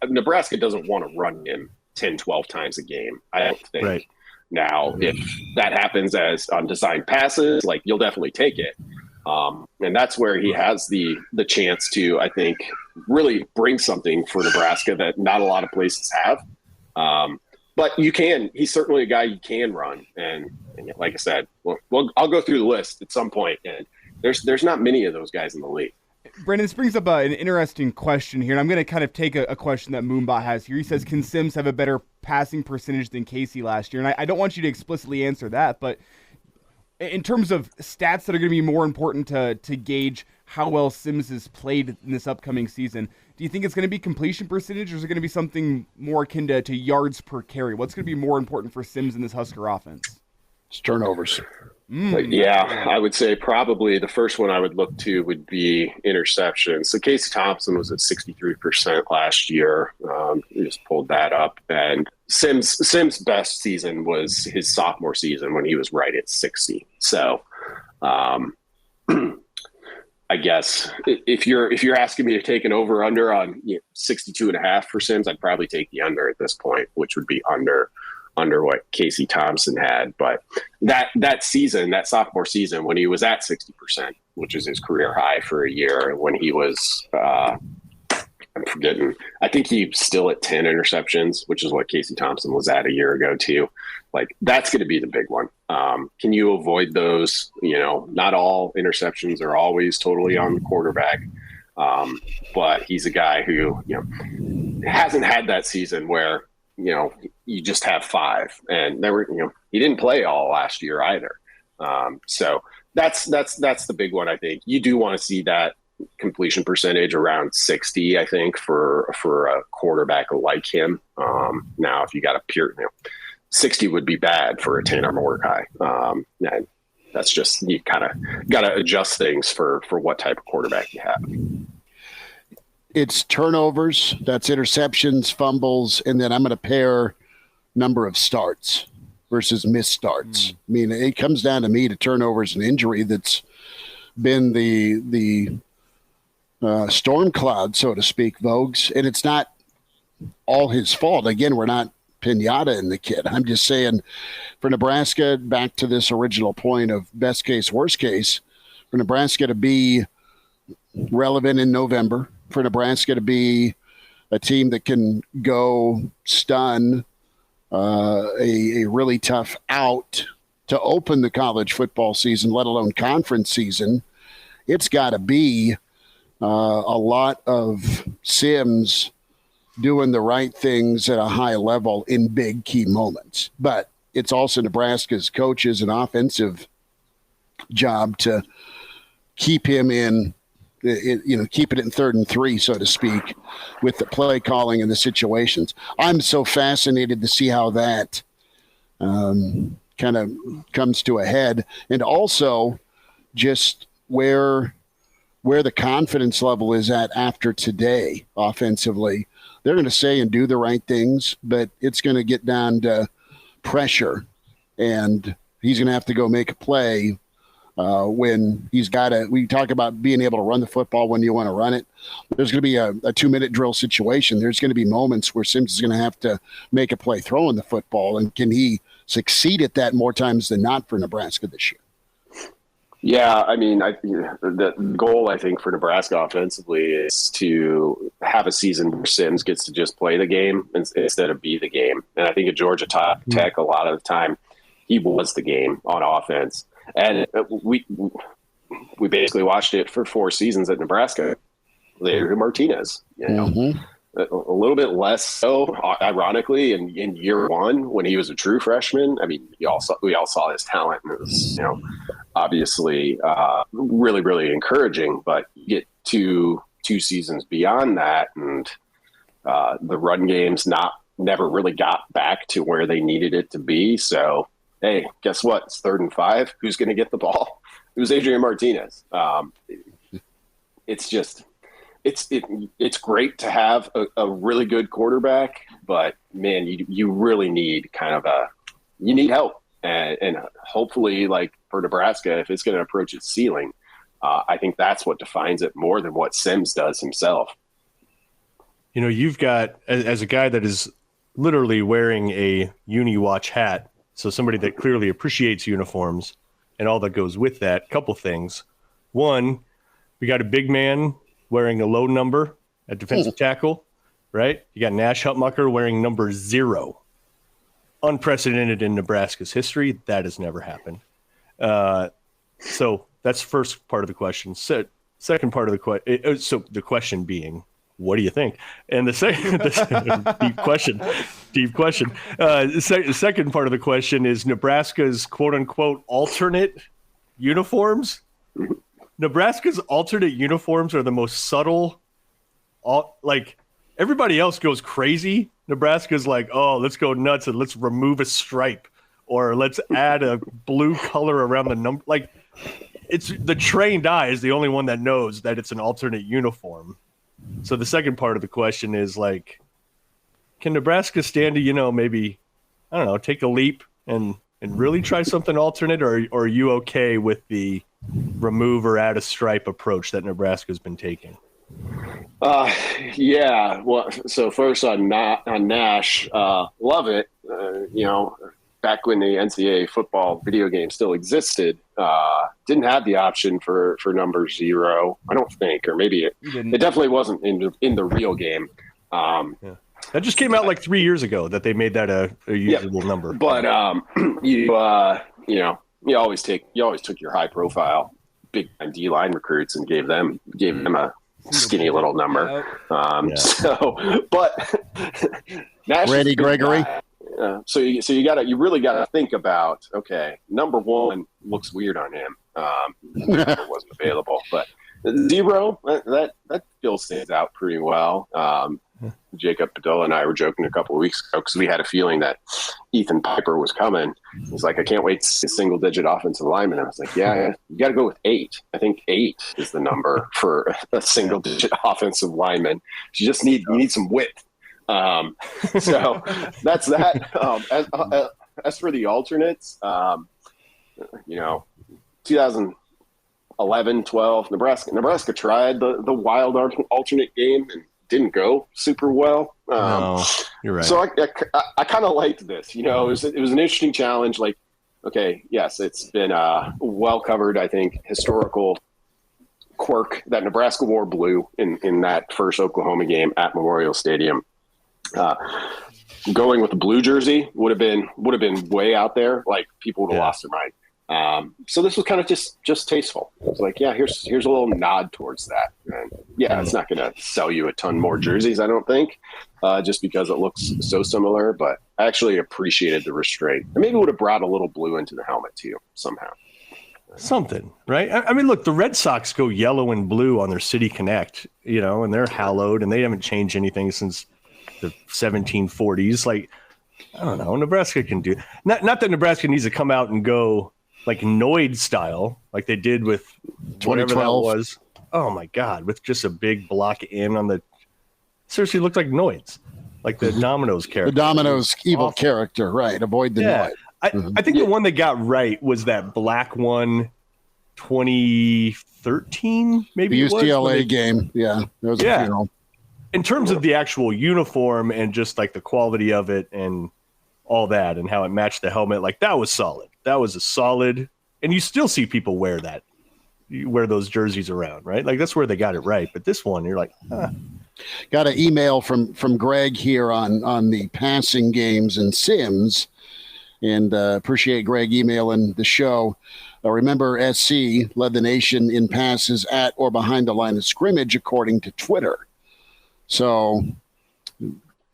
Nebraska doesn't want to run him 10, 12 times a game, I don't think. Right. Now, if that happens as on designed passes, you'll definitely take it. And that's where he has the chance to, I think, really bring something for Nebraska that not a lot of places have. But he's certainly a guy you can run. And like I said, well, I'll go through the list at some point. And There's not many of those guys in the league. Brandon, this brings up an interesting question here, and I'm going to kind of take a question that Moonbot has here. He says, can Sims have a better passing percentage than Casey last year? And I don't want you to explicitly answer that, but in terms of stats that are going to be more important to gauge how well Sims has played in this upcoming season, do you think it's going to be completion percentage, or is it going to be something more akin to yards per carry? What's going to be more important for Sims in this Husker offense? It's turnovers. Yeah, I would say probably the first one I would look to would be interceptions. So Casey Thompson was at 63% last year. We just pulled that up. And Sims' best season was his sophomore season when he was right at 60. So I guess if you're asking me to take an over-under on 62.5 for Sims, I'd probably take the under at this point, which would be under what Casey Thompson had. But that season, that sophomore season, when he was at 60%, which is his career high for a year, when he was, I'm forgetting, I think he's still at 10 interceptions, which is what Casey Thompson was at a year ago too. Like, that's going to be the big one. Can you avoid those? Not all interceptions are always totally on the quarterback. But he's a guy who, hasn't had that season where, you just have 5, and there were, he didn't play all last year either. So that's the big one. I think you do want to see that completion percentage around 60, I think, for a quarterback like him. Now, if you got a pure, 60 would be bad for a Tanner Mordecai. And that's just, you kind of got to adjust things for what type of quarterback you have. It's turnovers, that's interceptions, fumbles, and then I'm going to pair number of starts versus missed starts. I mean, it comes down to me to turnovers and injury that's been the storm cloud, so to speak, Vogues, and it's not all his fault. Again, we're not pinata in the kid. I'm just saying, for Nebraska, back to this original point of best case, worst case, for Nebraska to be relevant in November, for Nebraska to be a team that can go stun a really tough out to open the college football season, let alone conference season, it's got to be a lot of Sims doing the right things at a high level in big key moments. But it's also Nebraska's coaches and offensive job to keep him in, keep it in 3rd and 3, so to speak, with the play calling and the situations. I'm so fascinated to see how that kind of comes to a head, and also just where the confidence level is at after today offensively. They're going to say and do the right things, but it's going to get down to pressure, and he's going to have to go make a play when he's got to. We talk about being able to run the football when you want to run it. There's going to be a 2-minute drill situation. There's going to be moments where Sims is going to have to make a play throwing the football, and can he succeed at that more times than not for Nebraska this year? Yeah, I mean, the goal, I think, for Nebraska offensively is to have a season where Sims gets to just play the game instead of be the game. And I think at Georgia Tech, a lot of the time, he was the game on offense. And we basically watched it for 4 seasons at Nebraska. Later to Martinez, a little bit less so, ironically, in year 1 when he was a true freshman. I mean, we all saw his talent, and it was, obviously really, really encouraging. But you get two seasons beyond that, and the run game's never really got back to where they needed it to be. So, hey, guess what? It's 3rd and 5. Who's going to get the ball? It was Adrian Martinez. It's great to have a really good quarterback, but man, you really need you need help, and hopefully, like for Nebraska, if it's going to approach its ceiling, I think that's what defines it more than what Sims does himself. You've got, as a guy that is literally wearing a Uni-Watch hat, so somebody that clearly appreciates uniforms and all that goes with that, couple things. One, we got a big man wearing a low number at defensive tackle, right? You got Nash Hutmacher wearing number 0. Unprecedented in Nebraska's history. That has never happened. So that's first part of the question. Second part of the question. So the question being, what do you think? And the second deep question. The second part of the question is Nebraska's quote unquote alternate uniforms. Nebraska's alternate uniforms are the most subtle. Like everybody else goes crazy. Nebraska's like, oh, let's go nuts and let's remove a stripe, or let's add a blue color around the number. Like, it's the trained eye is the only one that knows that it's an alternate uniform. So the second part of the question is like, can Nebraska stand to, maybe, I don't know, take a leap and really try something alternate, or are you okay with the remove or add a stripe approach that Nebraska's been taking? Yeah. Well, so first on Nash, love it. Back when the NCAA football video game still existed, didn't have the option for number 0, I don't think, or maybe it definitely wasn't in the real game. Yeah. That just came out like 3 years ago that they made that a usable number. But you always took your high profile big time D-line recruits and gave them a skinny little number. But Randy Gregory. So you really gotta think about, okay, number 1 looks weird on him. Number wasn't available, but 0 that still stands out pretty well. Jacob Padilla and I were joking a couple of weeks ago because we had a feeling that Ethan Piper was coming. He's like, I can't wait to see a single-digit offensive lineman. I was like, yeah, you got to go with 8. I think 8 is the number for a single-digit offensive lineman. You need some width. So that's that. As for the alternates, 2011, 12, Nebraska tried the wild alternate game and didn't go super well. No, you're right. So I kind of liked this. It was an interesting challenge. Like, okay, yes, it's been well covered. I think historical quirk that Nebraska wore blue in that first Oklahoma game at Memorial Stadium. Going with the blue jersey would have been way out there. Like, people would have lost their mind. So this was kind of just tasteful. It was like, yeah, here's a little nod towards that. And it's not going to sell you a ton more jerseys, I don't think, just because it looks so similar. But I actually appreciated the restraint. And maybe would have brought a little blue into the helmet too somehow. Something, right? I mean, look, the Red Sox go yellow and blue on their City Connect, and they're hallowed, and they haven't changed anything since the 1740s. Like, I don't know. Nebraska can do not that Nebraska needs to come out and go like Noid style, like they did with whatever that was. Oh my God, with just a big block in on the. Seriously, looked like Noids, like the Domino's character. The Domino's evil character, right? Avoid the Noid. I think the one that got right was that black one, 2013, maybe. The UCLA game, yeah. There was a funeral. In terms of the actual uniform and just like the quality of it and all that and how it matched the helmet, like that was solid. That was a solid, and you still see people wear that. You wear those jerseys around, right? Like that's where they got it right. But this one, you're like, Got an email from Greg here on the passing games and sims, and appreciate Greg emailing the show. Remember, SC led the nation in passes at or behind the line of scrimmage, according to Twitter. So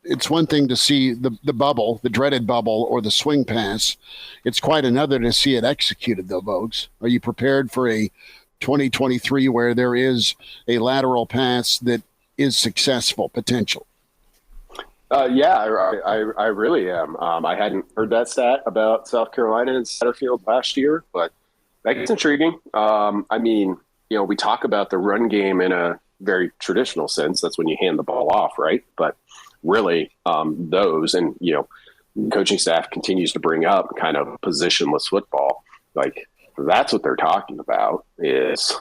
it's one thing to see the bubble, the dreaded bubble, or the swing pass. It's quite another to see it executed, though, Vogues. Are you prepared for a 2023 where there is a lateral pass that is successful potential? Yeah, I really am. I hadn't heard that stat about South Carolina and Satterfield last year, but that's intriguing. I mean, we talk about the run game in a very traditional sense. That's when you hand the ball off, right? But really, those and, coaching staff continues to bring up kind of positionless football. Like, that's what they're talking about is,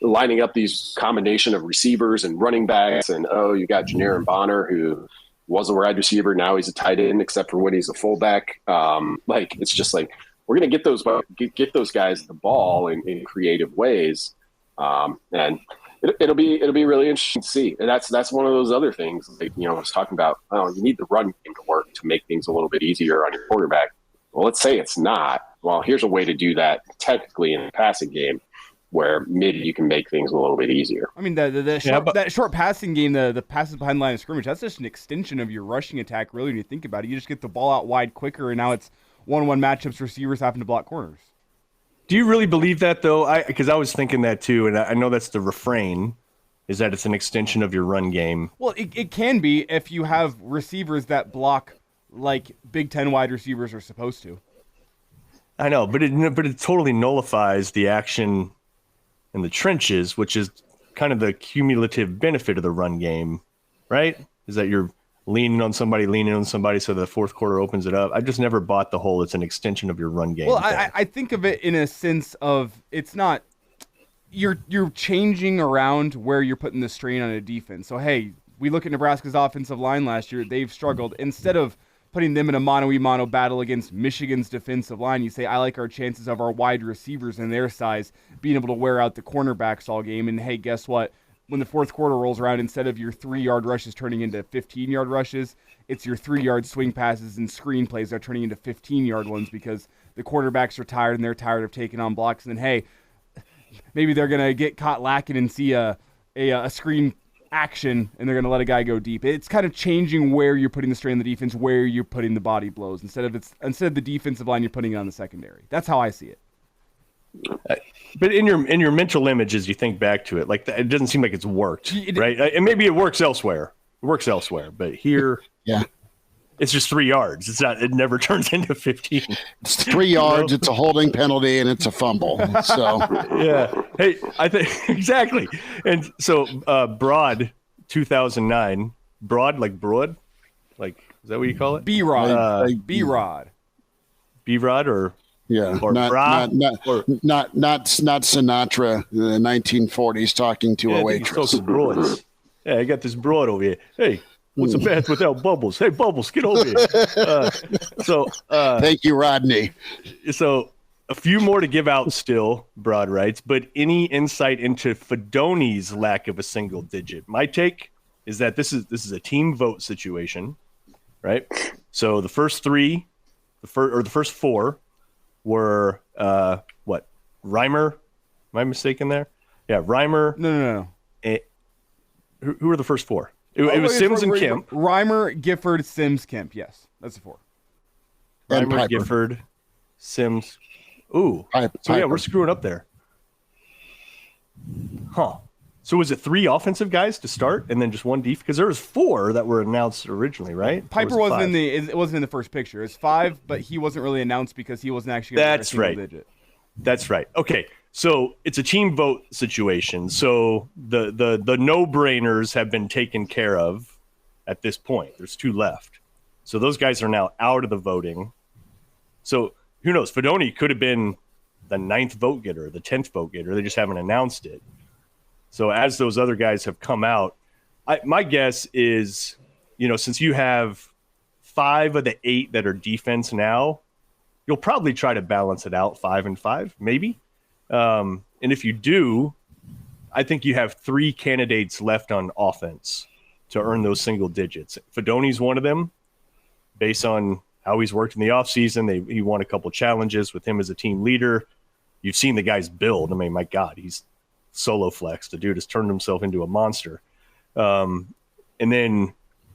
lining up these combination of receivers and running backs. And, you got Janiran Bonner, who was a wide receiver. Now he's a tight end, except for when he's a fullback. It's just like, we're going to get those guys the ball in creative ways. And it'll be really interesting to see. And that's one of those other things. Like, I was talking about, you need the run game to work to make things a little bit easier on your quarterback. Well, let's say it's not. Well, here's a way to do that technically in the passing game. where mid you can make things a little bit easier. I mean, that short passing game, the passes behind the line of scrimmage, that's just an extension of your rushing attack, really, when you think about it. You just get the ball out wide quicker, and now it's one-on-one matchups, receivers having to block corners. Do you really believe that, though? Because I was thinking that, too, and I know that's the refrain, is that it's an extension of your run game. Well, it can be if you have receivers that block like Big Ten wide receivers are supposed to. I know, but it totally nullifies the action in the trenches, which is kind of the cumulative benefit of the run game, right? Is that you're leaning on somebody so the fourth quarter opens it up. I just never bought the whole it's an extension of your run game. Well, I think of it in a sense of it's not you're changing around where you're putting the strain on a defense. So, hey, we look at Nebraska's offensive line last year. They've struggled. Instead of putting them in a mano-a-mano battle against Michigan's defensive line, you say, I like our chances of our wide receivers and their size being able to wear out the cornerbacks all game. And, hey, guess what? When the fourth quarter rolls around, instead of your 3-yard rushes turning into 15-yard rushes, it's your 3-yard swing passes and screen plays that are turning into 15-yard ones because the quarterbacks are tired and they're tired of taking on blocks. And then, hey, maybe they're going to get caught lacking and see a screen action, and they're going to let a guy go deep. It's kind of changing where you're putting the strain on the defense, where you're putting the body blows. Instead of the defensive line, you're putting it on the secondary. That's how I see it. But in your mental image, as you think back to it, like it doesn't seem like it's worked, right? And maybe it works elsewhere. But here, yeah, it's just 3 yards. It's not. It never turns into 15. It's 3 yards. It's a holding penalty, and it's a fumble. So yeah. Hey, I think exactly. And so Broad, 2009. Broad, like broad, like is that what you call it? B-Rod. B-Rod. B-Rod or. Yeah, or not Sinatra in the 1940s talking to a waitress. Broads. Yeah, I got this broad over here. Hey, what's a bath without Bubbles? Hey, Bubbles, get over here. Thank you, Rodney. So a few more to give out still, Broad writes, but any insight into Fedoni's lack of a single digit? My take is that this is a team vote situation, right? So the first three, the first four were what? Reimer? Am I mistaken there? Yeah, Reimer. No. Who were the first four? It was Sims and Kemp. Reimer, Gifford, Sims, Kemp. Yes, that's the four. Reimer, Gifford, Sims. Ooh. So yeah, we're screwing up there. Huh. So was it 3 offensive guys to start and then just one def? Because there was 4 that were announced originally, right? Piper wasn't it wasn't in the first picture. It's 5, but he wasn't really announced because he wasn't actually going to That's right. Digit. That's right. Okay. So it's a team vote situation. So the no-brainers have been taken care of at this point. There's 2 left. So those guys are now out of the voting. So who knows? Fedoni could have been the 9th vote getter, the 10th vote getter. They just haven't announced it. So as those other guys have come out, my guess is, since you have 5 of the 8 that are defense now, you'll probably try to balance it out 5 and 5, maybe. And if you do, I think you have 3 candidates left on offense to earn those single digits. Fedoni's one of them, based on how he's worked in the offseason. He won a couple challenges with him as a team leader. You've seen the guy's build. I mean, my God, he's solo flex. The dude has turned himself into a monster. And then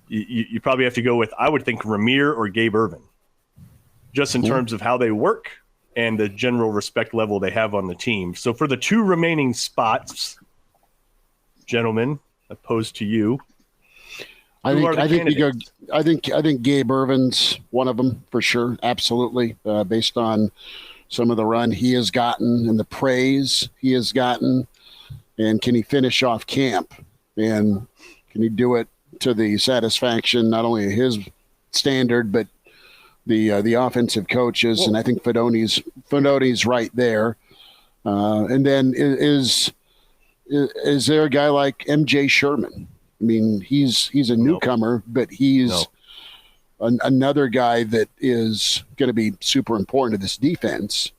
you probably have to go with, I would think, Ramir or Gabe Ervin, just in terms of how they work and the general respect level they have on the team. So for the 2 remaining spots, gentlemen, opposed to you, I think Gabe Ervin's one of them for sure. Absolutely. Based on some of the run he has gotten and the praise he has gotten. And can he finish off camp? And can he do it to the satisfaction, not only his standard, but the offensive coaches? And I think Fedoni's right there. And then is there a guy like MJ Sherman? I mean, he's a newcomer, but he's another guy that is going to be super important to this defense.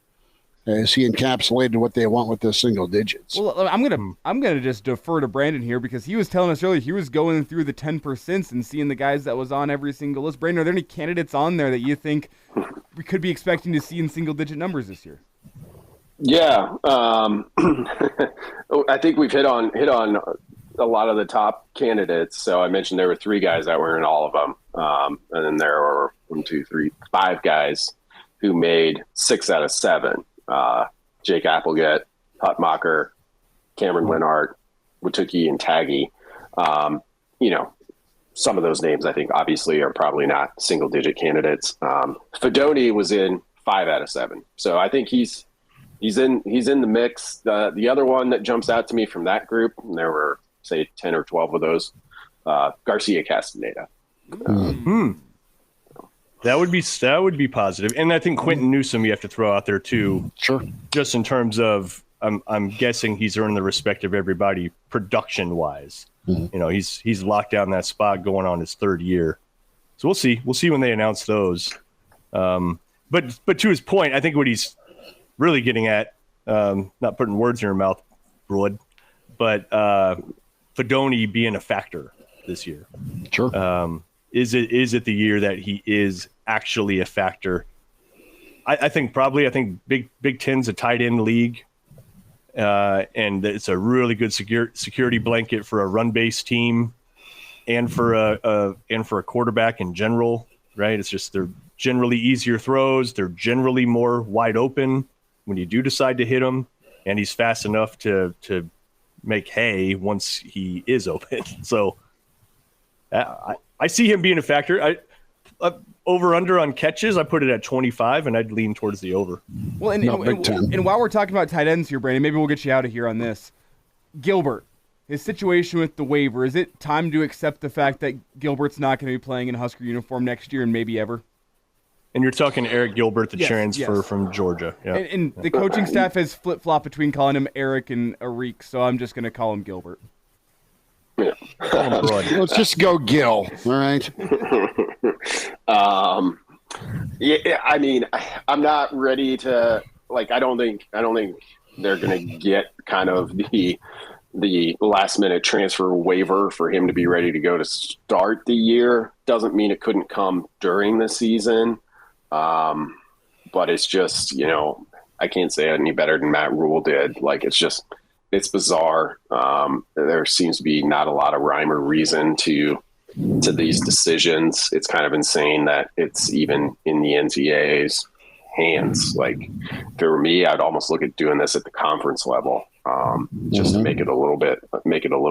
As he encapsulated what they want with those single digits. Well, I'm gonna just defer to Brandon here because he was telling us earlier he was going through the 10% and seeing the guys that was on every single list. Brandon, are there any candidates on there that you think we could be expecting to see in single digit numbers this year? Yeah, I think we've hit on a lot of the top candidates. So I mentioned there were 3 guys that were in all of them, and then there were 5 guys who made 6 out of 7. Jake Applegate, Hutmacher, Cameron Linhart, Watuki, and Taggy. Some of those names I think obviously are probably not single-digit candidates. Fedoni was in 5 out of 7, so I think he's in the mix. The other one that jumps out to me from that group, and there were say 10 or 12 of those, Garcia Castaneda. That would be positive, and I think Quentin Newsom you have to throw out there too. Sure. Just in terms of, I'm guessing he's earned the respect of everybody production wise. He's locked down that spot going on his 3rd year, so we'll see when they announce those. But to his point, I think what he's really getting at, not putting words in your mouth, Broad, but Fedoni being a factor this year. Sure. Is it the year that he is actually a factor? I think Big Ten's a tight end league, and it's a really good security blanket for a run-based team, and for a quarterback in general. Right? It's just they're generally easier throws. They're generally more wide open when you do decide to hit them, and he's fast enough to make hay once he is open. So I see him being a factor. Over under on catches, I put it at 25, and I'd lean towards the over. Well, and while we're talking about tight ends here, Brandon, maybe we'll get you out of here on this. Gilbert, his situation with the waiver, is it time to accept the fact that Gilbert's not going to be playing in a Husker uniform next year and maybe ever? And you're talking Eric Gilbert, the transfer from Georgia. Yeah. And the coaching staff has flip-flopped between calling him Eric and Arik, so I'm just going to call him Gilbert. Yeah. Let's just go Gil. All right. I mean, I'm not ready to I don't think they're going to get kind of the last minute transfer waiver for him to be ready to go to start the year. Doesn't mean it couldn't come during the season. But it's just, I can't say it any better than Matt Rule did. It's bizarre. There seems to be not a lot of rhyme or reason to these decisions. It's kind of insane that it's even in the NCAA's hands. If it were me, I'd almost look at doing this at the conference level, just to make it a little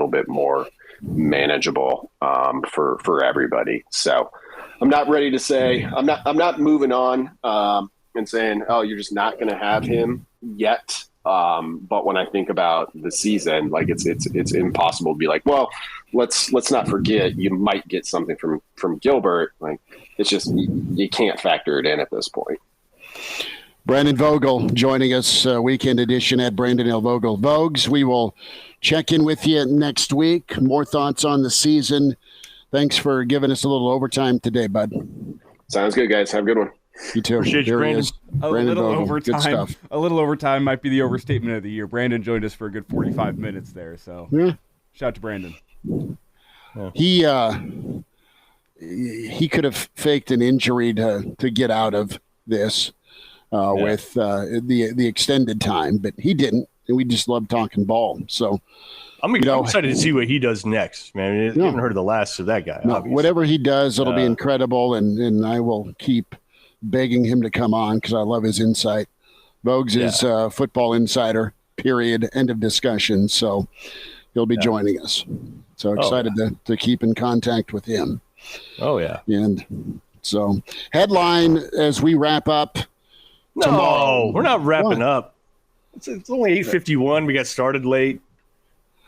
bit more manageable for everybody. So I'm not ready to say I'm not moving on and saying, oh, you're just not going to have him yet. But when I think about the season, it's impossible to be well, let's not forget you might get something from Gilbert. It's just you can't factor it in at this point. Brandon Vogel joining us, weekend edition at Brandon L. Vogel. Vogues, we will check in with you next week. More thoughts on the season. Thanks for giving us a little overtime today, bud. Sounds good, guys. Have a good one. You too. Appreciate you, Brandon. A little overtime might be the overstatement of the year. Brandon joined us for a good 45 minutes there, so shout out to Brandon. Yeah. He could have faked an injury to get out of this with the extended time, but he didn't, and we just love talking ball. So I'm excited to see what he does next, man. I haven't heard of the last of that guy. No, whatever he does, it'll be incredible, and I will keep begging him to come on because I love his insight. Vogues is football insider, period, end of discussion. So he'll be joining us. So excited to keep in contact with him. Oh, yeah. And so headline as we wrap up. No, we're not wrapping up. It's only 8:51. We got started late.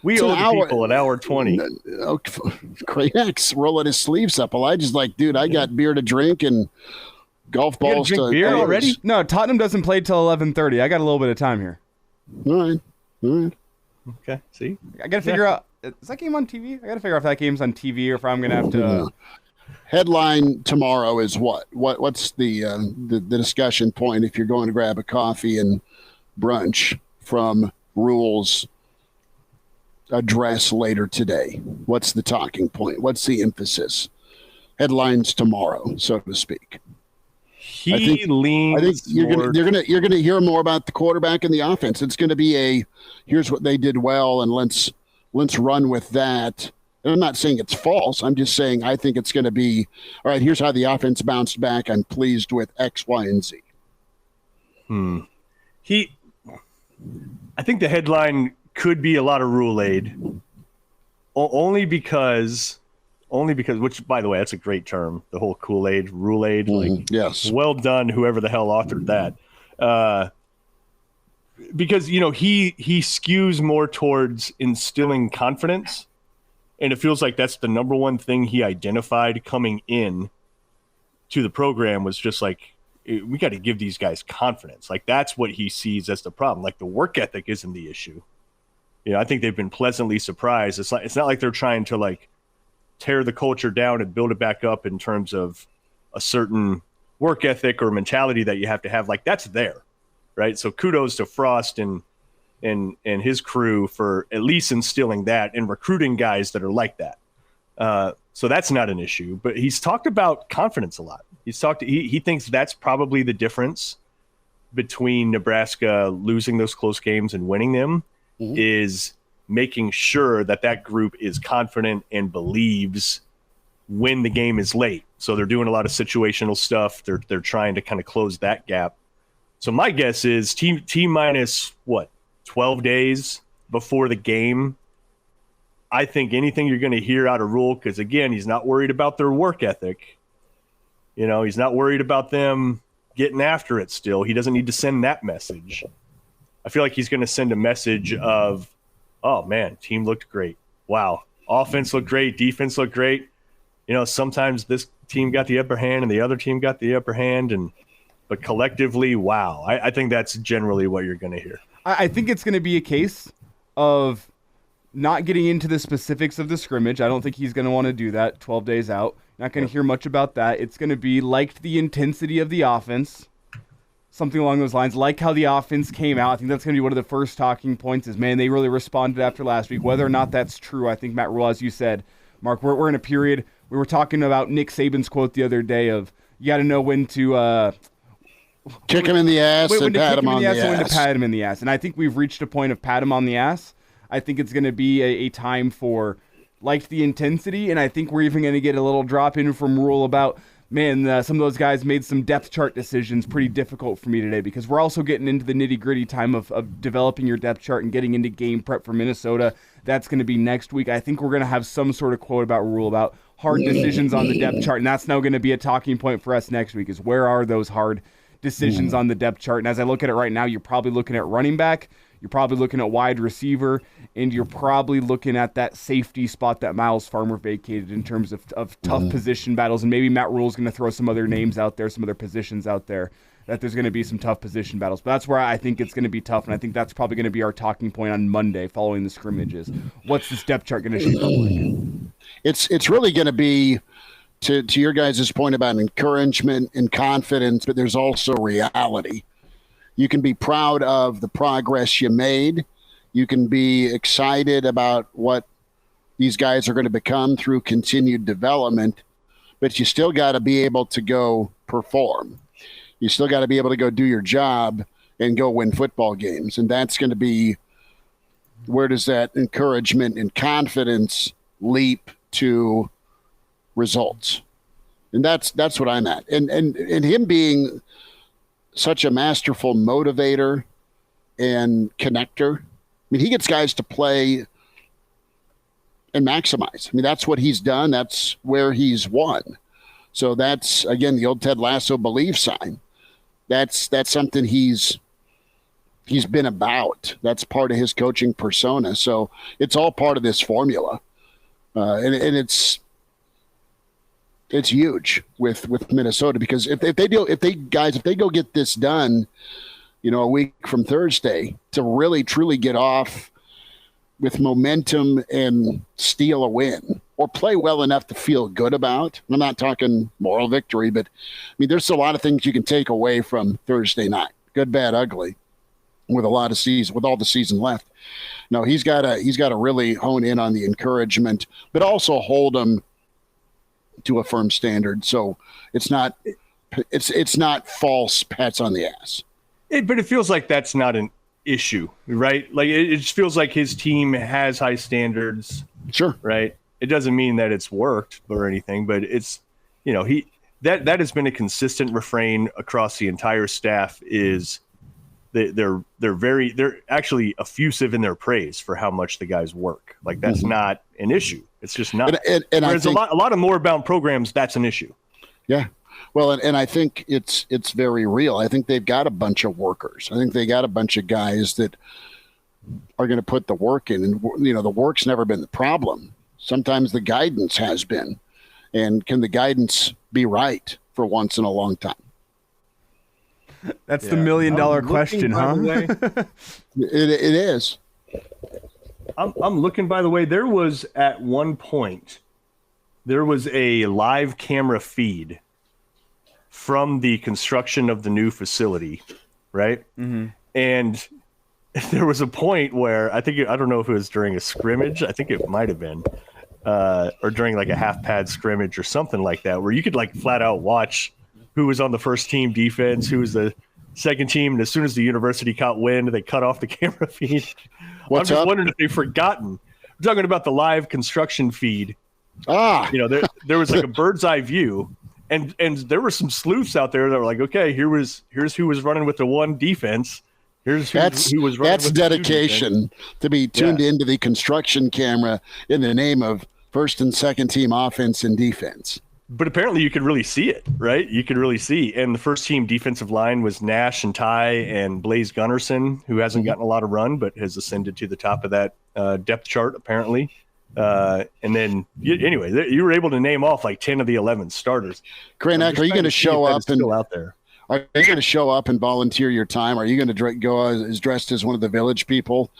We owe the people an hour 20. Kraynak's rolling his sleeves up. Elijah's like, dude, I got beer to drink and golf balls to drink beer already? No, Tottenham doesn't play till 11:30. I got a little bit of time here. All right. Okay, see? I got to figure out, is that game on TV? I got to figure out if that game's on TV or if I'm going to have to... Headline tomorrow is what? What's the discussion point if you're going to grab a coffee and brunch from Rule's address later today? What's the talking point? What's the emphasis? Headlines tomorrow, so to speak. leans. You're gonna hear more about the quarterback and the offense. It's going to be here's what they did well, and let's run with that. And I'm not saying it's false. I'm just saying I think it's going to be all right. Here's how the offense bounced back. I'm pleased with X, Y, and Z. I think the headline could be a lot of rule aid, only because, which, by the way, that's a great term, the whole Kool-Aid, rule aid. Yes. Well done, whoever the hell authored that. Because, he skews more towards instilling confidence, and it feels like that's the number one thing he identified coming in to the program was just like, we got to give these guys confidence. Like, that's what he sees as the problem. Like, the work ethic isn't the issue. I think they've been pleasantly surprised. It's not like they're trying to like tear the culture down and build it back up in terms of a certain work ethic or mentality that you have to have. Like, that's there, right? So kudos to Frost and his crew for at least instilling that and recruiting guys that are like that. So that's not an issue. But he's talked about confidence a lot. He thinks that's probably the difference between Nebraska losing those close games and winning them. Is making sure that group is confident and believes when the game is late. So they're doing a lot of situational stuff. They're trying to kind of close that gap. So my guess is T minus 12 days before the game. I think anything you're going to hear out of Rule, because again, he's not worried about their work ethic. He's not worried about them getting after it still. He doesn't need to send that message. I feel like he's going to send a message of, oh, man, team looked great. Wow. Offense looked great. Defense looked great. Sometimes this team got the upper hand and the other team got the upper hand. But collectively, wow. I think that's generally what you're going to hear. I think it's going to be a case of not getting into the specifics of the scrimmage. I don't think he's going to want to do that 12 days out. Not going to hear much about that. It's going to be liked the intensity of the offense. Something along those lines, like how the offense came out. I think that's going to be one of the first talking points is, man, they really responded after last week. Whether or not that's true, I think, Matt Rule, as you said, Mark, we're in a period, we were talking about Nick Saban's quote the other day of, you got to know when to kick him in the ass and pat him on the ass. When to pat him in the ass. And I think we've reached a point of pat him on the ass. I think it's going to be a time for liked the intensity, and I think we're even going to get a little drop in from Rule about, man, some of those guys made some depth chart decisions pretty difficult for me today, because we're also getting into the nitty-gritty time of developing your depth chart and getting into game prep for Minnesota. That's going to be next week. I think we're going to have some sort of quote about Rule about hard decisions on the depth chart, and that's now going to be a talking point for us next week is where are those hard decisions on the depth chart. And as I look at it right now, you're probably looking at running back, you're probably looking at wide receiver, and you're probably looking at that safety spot that Miles Farmer vacated in terms of tough position battles. And maybe Matt Rule's going to throw some other names out there, some other positions out there, that there's going to be some tough position battles. But that's where I think it's going to be tough, and I think that's probably going to be our talking point on Monday following the scrimmages. What's this depth chart going to shape up like? It's really going to be, to your guys' point about encouragement and confidence, but there's also reality. You can be proud of the progress you made. You can be excited about what these guys are going to become through continued development, but you still got to be able to go perform. You still got to be able to go do your job and go win football games. And that's going to be, where does that encouragement and confidence leap to results? And that's what I'm at. And him being such a masterful motivator and connector. I mean, he gets guys to play and maximize. I mean, that's what he's done. That's where he's won. So that's, again, the old Ted Lasso believe sign. That's something he's been about. That's part of his coaching persona. So it's all part of this formula. And it's huge with Minnesota, because if they go get this done, a week from Thursday, to really truly get off with momentum and steal a win or play well enough to feel good about. I'm not talking moral victory, but I mean, there's a lot of things you can take away from Thursday night, good, bad, ugly, with all the season left. No, he's got to really hone in on the encouragement, but also hold them to a firm standard. So it's not it's not false pats on the ass. But it feels like that's not an issue, right? Like it just feels like his team has high standards. Sure. Right. It doesn't mean that it's worked or anything, but it's, that has been a consistent refrain across the entire staff is they're actually effusive in their praise for how much the guys work. Like that's not an issue. It's just not. And whereas a lot of more bound programs, that's an issue. Yeah. Well, and I think it's very real. I think they've got a bunch of workers. I think they got a bunch of guys that are going to put the work in. And, the work's never been the problem. Sometimes the guidance has been. And can the guidance be right for once in a long time? That's the $1 million question, huh? It is. I'm looking, by the way, there was at one point, there was a live camera feed from the construction of the new facility, right? Mm-hmm. And there was a point where I don't know if it was during a scrimmage. I think it might have been, or during like a half pad scrimmage or something like that, where you could like flat out watch who was on the first team defense, who was the second team. And as soon as the university caught wind, they cut off the camera feed. I'm just wondering if they've forgotten. We're talking about the live construction feed. There was like a bird's eye view. And there were some sleuths out there that were like, okay, here's who was running with the one defense. Who was running. That's dedication to be tuned into the construction camera in the name of first and second team offense and defense. But apparently you could really see it, right? You could really see. And the first team defensive line was Nash and Ty and Blaze Gunnerson, who hasn't gotten a lot of run, but has ascended to the top of that depth chart, apparently. And then, anyway, you were able to name off like 10 of the 11 starters. Kraynak, are you going to show up and still out there? Are you going to show up and volunteer your time? Are you going to go as dressed as one of the village people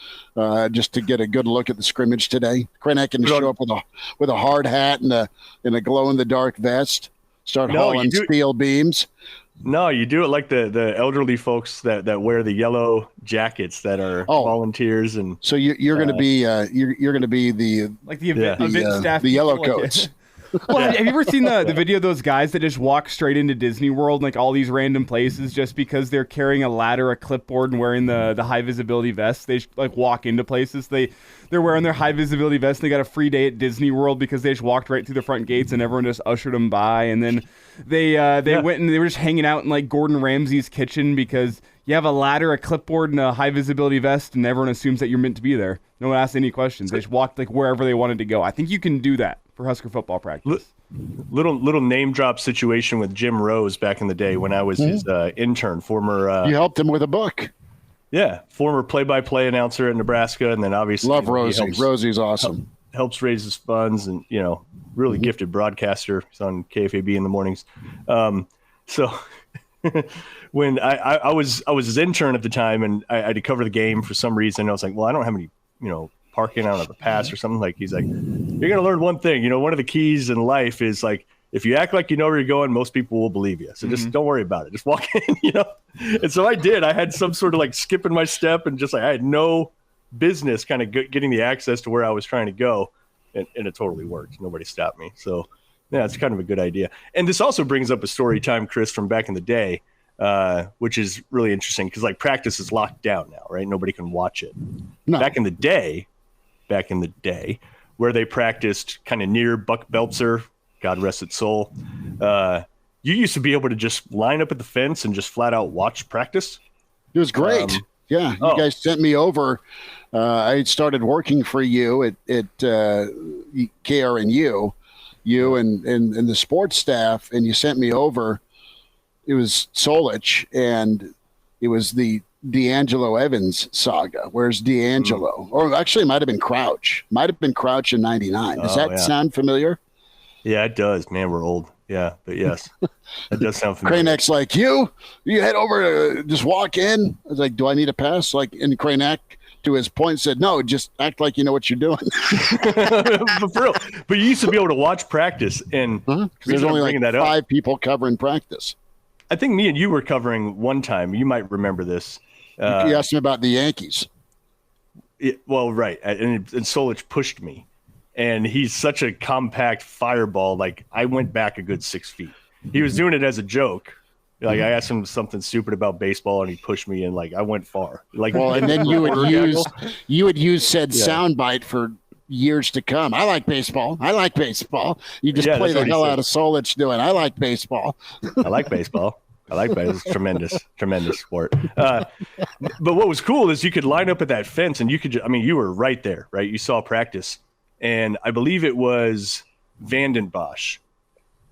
just to get a good look at the scrimmage today? Kraynak can show up with a hard hat and a glow-in-the-dark vest, start hauling steel beams. No, you do it like the elderly folks that wear the yellow jackets that are volunteers, and so you're going to be you're going to be the event staff, the yellow coats. Well, have you ever seen the video of those guys that just walk straight into Disney World, like all these random places, just because they're carrying a ladder, a clipboard, and wearing the high visibility vests? They just, like walk into places. They're wearing their high visibility vests. And they got a free day at Disney World because they just walked right through the front gates, and everyone just ushered them by. And then they went and they were just hanging out in like Gordon Ramsay's kitchen because you have a ladder, a clipboard, and a high visibility vest, and everyone assumes that you're meant to be there. No one asks any questions. They just walked like wherever they wanted to go. I think you can do that for Husker football practice. Little name drop situation with Jim Rose back in the day when I was his intern. Former you helped him with a book. Yeah, former play-by-play announcer in Nebraska, and then obviously love Rosie. Rosie's awesome. Helps raise his funds, and really gifted broadcaster. He's on KFAB in the mornings. So when I was his intern at the time, and I had to cover the game for some reason. I was like, well, I don't have any parking out of the pass or something. Like he's like, you're gonna learn one thing. One of the keys in life is like, if you act like you know where you're going, most people will believe you. So just don't worry about it. Just walk in, And so I did. I had some sort of like skipping my step, and just like I had no business kind of getting the access to where I was trying to go, and it totally worked. Nobody stopped me. So yeah, it's kind of a good idea. And this also brings up a story time, Chris, from back in the day, which is really interesting because like practice is locked down now, right? Nobody can watch it. No. Back in the day, where they practiced kind of near Buck Belzer, God rest his soul, you used to be able to just line up at the fence and just flat out watch practice. It was great. You guys sent me over. I started working for you at KRNU, you and the sports staff, and you sent me over. It was Solich, and it was the D'Angelo Evans saga. Where's D'Angelo? Or actually, it might have been Crouch. Might have been Crouch in '99. Does that sound familiar? Yeah, it does. Man, we're old. Yeah, but yes, that does sound familiar. Kraynak's like, you head over, just walk in. I was like, do I need a pass? Like, and Kraynak, to his point, said, no, just act like you know what you're doing. But for real. But you used to be able to watch practice, and there's only like 5 people covering practice. I think me and you were covering one time. You might remember this. You asked me about the Yankees. Right. And Solich pushed me. And he's such a compact fireball. Like, I went back a good 6 feet. He was doing it as a joke, Like I asked him something stupid about baseball, and he pushed me, and like I went far. Like, well, and then you would use said soundbite for years to come. I like baseball. You just play the hell out of Solich doing. I like baseball. I like baseball. It's tremendous sport. But what was cool is you could line up at that fence, and you were right there, right? You saw practice, and I believe it was Vanden Bosch.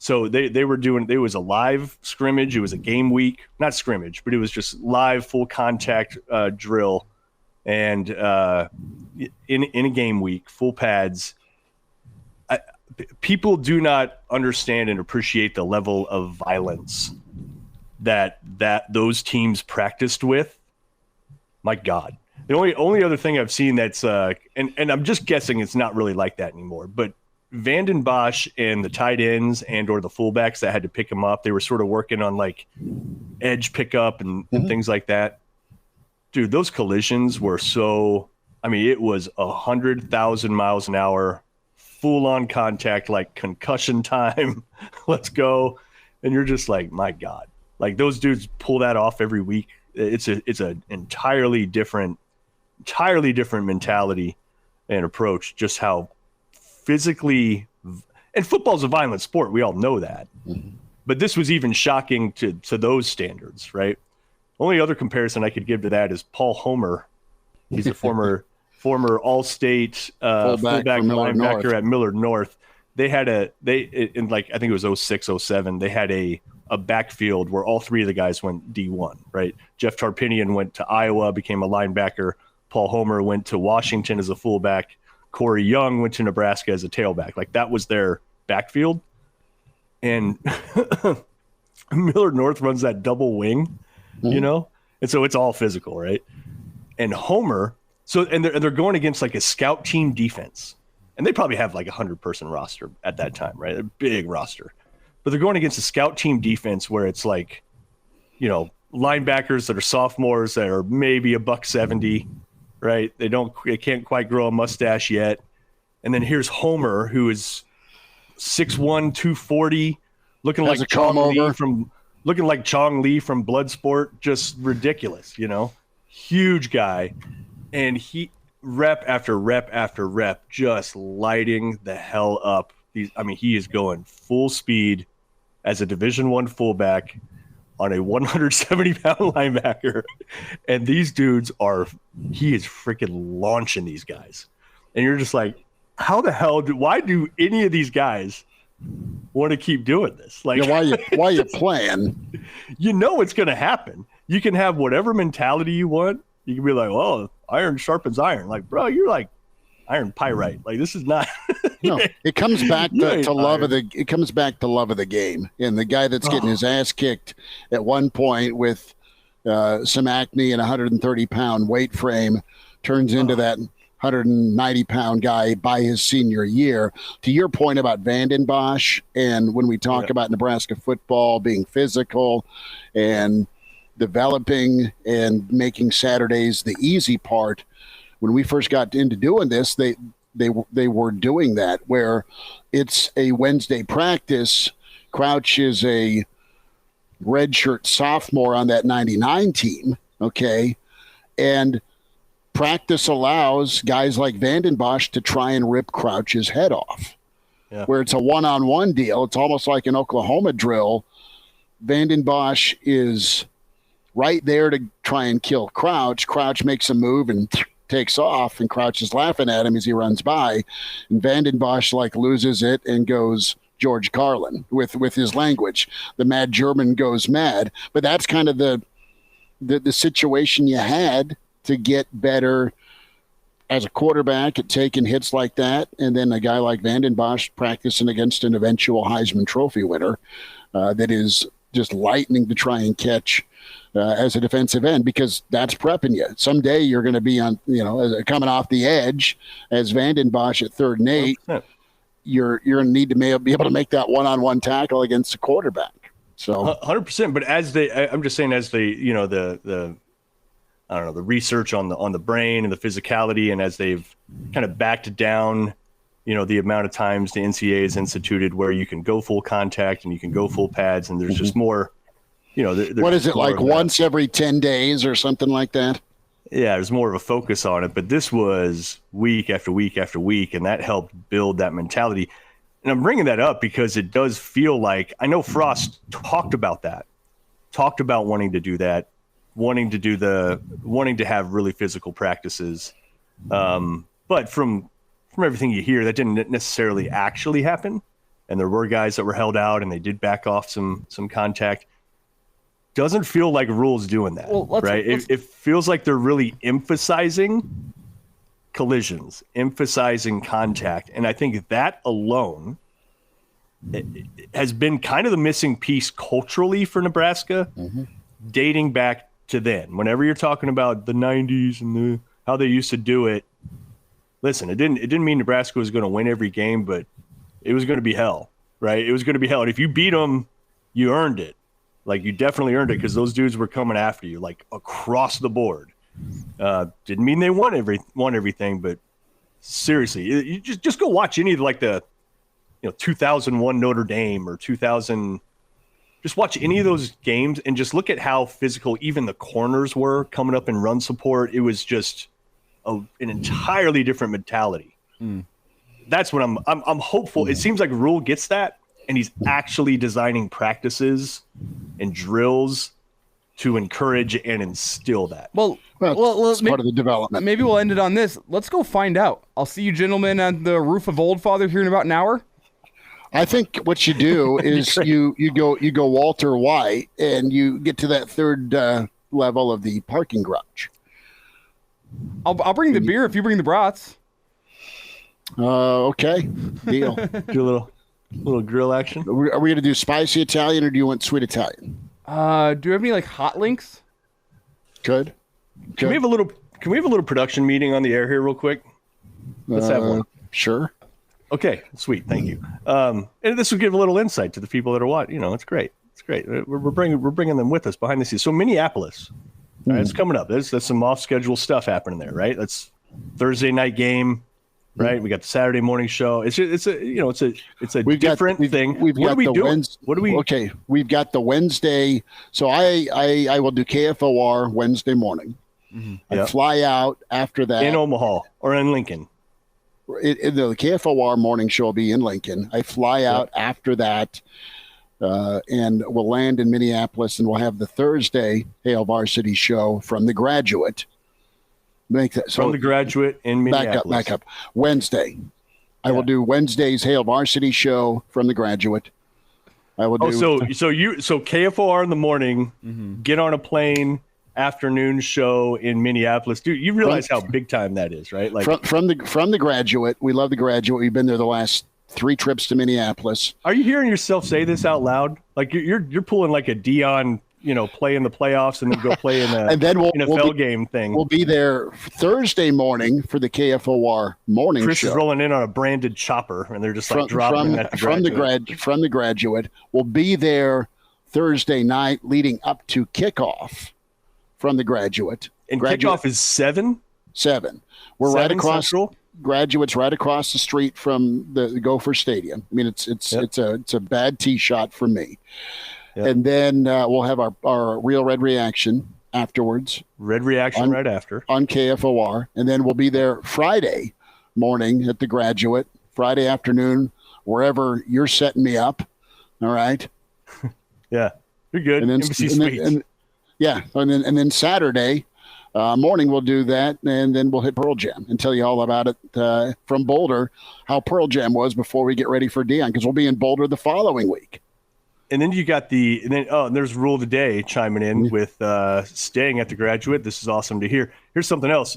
So they were doing, it was a live scrimmage. It was a game week, not scrimmage, but it was just live full contact drill. And in a game week, full pads. People do not understand and appreciate the level of violence that those teams practiced with. My God. The only other thing I've seen that's and I'm just guessing it's not really like that anymore, but Vanden Bosch and the tight ends and or the fullbacks that had to pick him up, they were sort of working on like edge pickup and things like that. Dude, those collisions were it was 100,000 miles an hour, full on contact, like concussion time. Let's go. And you're just like, my God, like those dudes pull that off every week. It's an entirely different mentality and approach, just how physically, and football's a violent sport. We all know that, but this was even shocking to those standards, right? Only other comparison I could give to that is Paul Homer. He's a former All-State fullback linebacker at Millard North. They had I think it was 06, 07, they had a backfield where all three of the guys went D1, right? Jeff Tarpinian went to Iowa, became a linebacker. Paul Homer went to Washington as a fullback. Corey Young went to Nebraska as a tailback. Like that was their backfield. And Millard North runs that double wing, you know? And so it's all physical, right? And Homer, they're going against like a scout team defense. And they probably have like 100-person roster at that time, right? A big roster. But they're going against a scout team defense where it's like, you know, linebackers that are sophomores that are maybe $170, right? They can't quite grow a mustache yet. And then here's Homer, who is 6'1", 240, looking like Chong Li from Bloodsport, just ridiculous, you know, huge guy. And he rep after rep after rep, just lighting the hell up. He is going full speed as a Division I fullback on a 170-pound linebacker. And these dudes he is freaking launching these guys. And you're just like, how the hell why do any of these guys want to keep doing this? Like, why you playing? You know it's going to happen. You can have whatever mentality you want. You can be like, well, iron sharpens iron. Like, bro, you're like iron pyrite. Like, this is not. No, it comes back to love of the. It comes back to love of the game, and the guy that's getting his ass kicked at one point with some acne and a 130-pound weight frame turns into that 190-pound guy by his senior year. To your point about Vanden Bosch, and when we talk about Nebraska football being physical and developing and making Saturdays the easy part, when we first got into doing this, they were doing that, where it's a Wednesday practice. Crouch is a redshirt sophomore on that 99 team, okay? And practice allows guys like Vanden Bosch to try and rip Crouch's head off. Yeah. Where it's a one-on-one deal. It's almost like an Oklahoma drill. Vanden Bosch is right there to try and kill Crouch. Crouch makes a move and takes off, and Crouch is laughing at him as he runs by. And Vanden Bosch loses it and goes George Carlin with his language. The mad German goes mad. But that's kind of the situation you had to get better as a quarterback at taking hits like that. And then a guy like Vanden Bosch practicing against an eventual Heisman Trophy winner that is just lightning to try and catch as a defensive end, because that's prepping you. Someday you're going to be on, coming off the edge as Vanden Bosch at 3rd and 8. 100%. You're going to need to be able to make that one-on-one tackle against the quarterback. So 100%. But I'm just saying, as the I don't know, the research on the brain and the physicality, and as they've kind of backed down, the amount of times the NCAA has instituted where you can go full contact and you can go full pads, and there's just more what is it, like once every 10 days or something like that? Yeah, there's more of a focus on it, but this was week after week after week, and that helped build that mentality. And I'm bringing that up because it does feel like, I know Frost talked about wanting to do that, wanting to have really physical practices. But from everything you hear, that didn't necessarily actually happen. And there were guys that were held out and they did back off some contact. Doesn't feel like Rule's doing that, right? It feels like they're really emphasizing collisions, emphasizing contact. And I think that alone has been kind of the missing piece culturally for Nebraska, dating back to then. Whenever you're talking about the 90s and how they used to do it, listen, it didn't mean Nebraska was going to win every game, but it was going to be hell, right? It was going to be hell. And if you beat them, you earned it. Like, you definitely earned it because those dudes were coming after you, like, across the board. Didn't mean they won everything, but seriously, you just go watch any of, like, the 2001 Notre Dame or 2000. Just watch any of those games and just look at how physical even the corners were coming up in run support. It was just an entirely different mentality. That's what I'm hopeful. It seems like Rule gets that. And he's actually designing practices and drills to encourage and instill that. Well, it's part of the development. Maybe we'll end it on this. Let's go find out. I'll see you gentlemen on the roof of Old Father here in about an hour. I think what you do is you go Walter White and you get to that third level of the parking garage. I'll bring the beer if you bring the brats. Okay, deal. Do a little grill action. Are we going to do spicy Italian or do you want sweet Italian? Do you have any like hot links? Good. Can we have a little production meeting on the air here real quick? Let's have one. Sure. Okay, sweet. Thank you. And this will give a little insight to the people that are watching. It's great. It's great. We're bringing them with us behind the scenes. So Minneapolis, it's coming up. There's some off schedule stuff happening there, right? That's Thursday night game. Right, we got the Saturday morning show. It's a different thing. What are we doing? Okay, we've got the Wednesday. So I will do KFOR Wednesday morning. I fly out after that in Omaha or in Lincoln. The KFOR morning show will be in Lincoln. I fly out after that, and we'll land in Minneapolis, and we'll have the Thursday Hail Varsity show from the Graduate. Make that so from the Graduate in Minneapolis. Back up. Wednesday. I will do Wednesday's Hail Varsity show from the Graduate. I will do. So KFOR in the morning, get on a plane, afternoon show in Minneapolis. Dude, you realize how big time that is, right? Like from the Graduate. We love the Graduate. We've been there the last 3 trips to Minneapolis. Are you hearing yourself say this out loud? Like you're pulling like a Dion, play in the playoffs and then go play in a and then NFL game thing. We'll be there Thursday morning for the KFOR morning Chris show. Chris is rolling in on a branded chopper, and they're just dropping at the from the Graduate. We'll be there Thursday night leading up to kickoff from the Graduate. And kickoff is 7? 7. We're right across. Central? Graduate's right across the street from the Gopher Stadium. I mean, it's a bad tee shot for me. Yep. And then we'll have our Real Red Reaction afterwards. Red Reaction right after. On KFOR. And then we'll be there Friday morning at the Graduate, Friday afternoon, wherever you're setting me up. All right? Yeah. You're good. And then, and then Saturday morning we'll do that, and then we'll hit Pearl Jam and tell you all about it from Boulder, how Pearl Jam was before we get ready for Dion, because we'll be in Boulder the following week. And then you got there's Rule Today chiming in with staying at the Graduate. This is awesome to hear. Here's something else.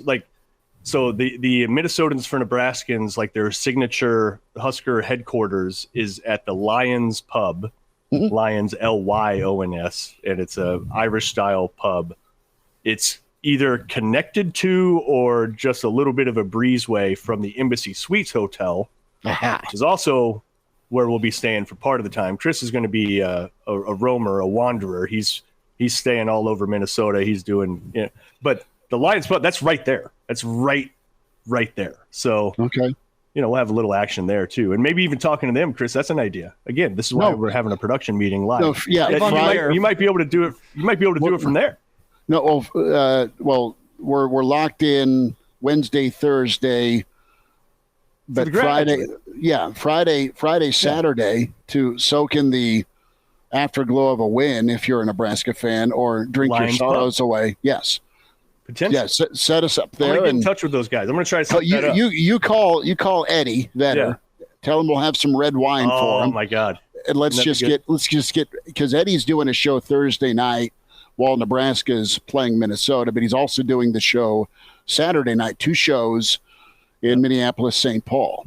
So the Minnesotans for Nebraskans, like their signature Husker headquarters is at the Lions Pub, Lions Lyons, and it's a Irish style pub. It's either connected to or just a little bit of a breezeway from the Embassy Suites Hotel, which is also where we'll be staying for part of the time. Chris is going to be a roamer, a wanderer. He's staying all over Minnesota. He's doing, but the Lions Pub, that's right there. That's right there. So okay, we'll have a little action there too, and maybe even talking to them, Chris. That's an idea. Again, this is why we're having a production meeting live. No, you might be able to do it. You might be able to do it from there. No, well, we're locked in Wednesday, Thursday, but Friday, Saturday to soak in the afterglow of a win if you're a Nebraska fan, or drink Lions your sorrows away. Yes. Potentially. Yeah, set us up there. I'm gonna get in touch with those guys. I'm going to try to set that up. You call Eddie Vetter. Yeah. Tell him we'll have some red wine for him. Oh my God! And let's just get because Eddie's doing a show Thursday night while Nebraska's playing Minnesota, but he's also doing the show Saturday night. 2 shows in Minneapolis, St. Paul.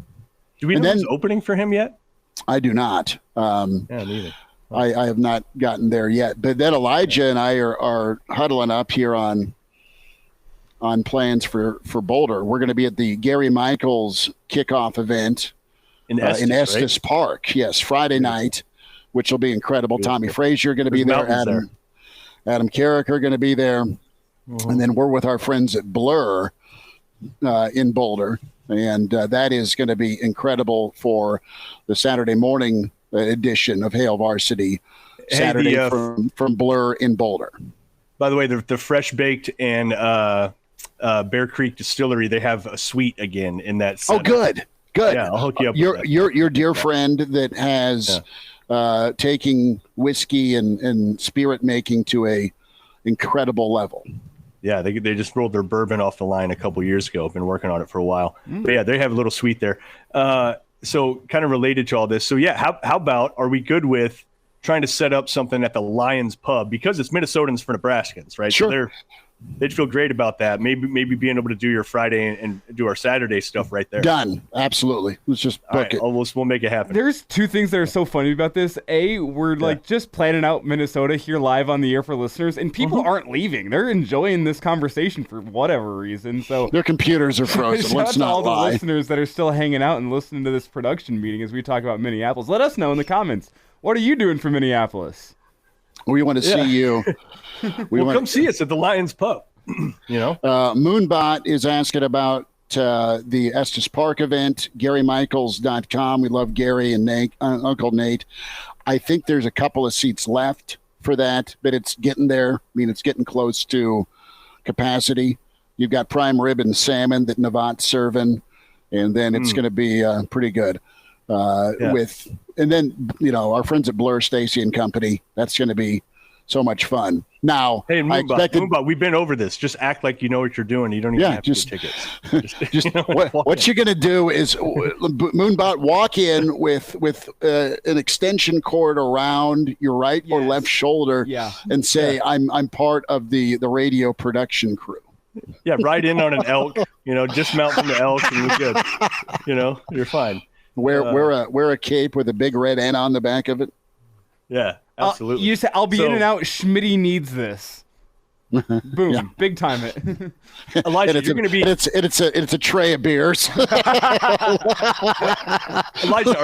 Do we know who's opening for him yet? I do not. Neither. I have not gotten there yet. But then Elijah and I are huddling up here on plans for Boulder. We're going to be at the Gary Michaels kickoff event in Estes Park. Yes, Friday night, which will be incredible. Tommy Frazier going to be there. Adam Carrick are going to be there. Mm-hmm. And then we're with our friends at Blur in Boulder. And that is going to be incredible for the Saturday morning edition of Hail Varsity Saturday from Blur in Boulder. By the way, the Fresh Baked and Bear Creek Distillery, they have a suite again in that setup. Oh, good. Yeah, I'll hook you up. Your dear friend that has taking whiskey and spirit making to a incredible level. Yeah, they just rolled their bourbon off the line a couple years ago. I've been working on it for a while. But yeah, they have a little suite there. So kind of related to all this. So yeah, how about, are we good with trying to set up something at the Lions Pub, because it's Minnesotans for Nebraskans, right? Sure. So they'd feel great about that. Maybe being able to do your Friday and do our Saturday stuff right there. Done. Absolutely. Let's just book it. We'll make it happen. There's 2 things that are so funny about this. We're just planning out Minnesota here live on the air for listeners, and people aren't leaving. They're enjoying this conversation for whatever reason. So their computers are frozen. Let's not all lie. The listeners that are still hanging out and listening to this production meeting as we talk about Minneapolis. Let us know in the comments. What are you doing for Minneapolis? We want to see you. Come see us at the Lions Pub. Moonbot is asking about the Estes Park event, GaryMichaels.com. We love Gary and Nate, Uncle Nate. I think there's a couple of seats left for that, but it's getting there. I mean, it's getting close to capacity. You've got prime rib and salmon that Navat's serving, and then it's going to be pretty good. And then, our friends at Blur, Stacy and Company, that's going to be so much fun. Now, hey, Moonbot, we've been over this. Just act like you know what you're doing. You don't even have to get tickets. What you're going to do is, Moonbot, walk in with an extension cord around your right or left shoulder, and say, "I'm part of the radio production crew." Yeah, ride in on an elk. Dismount from the elk, and you're good. You're fine. Wear a cape with a big red N on the back of it. Yeah, absolutely. You say, "I'll be in and out." Schmidt needs this. Boom, big time it. Elijah, you're going to be. It's a tray of beers. Elijah,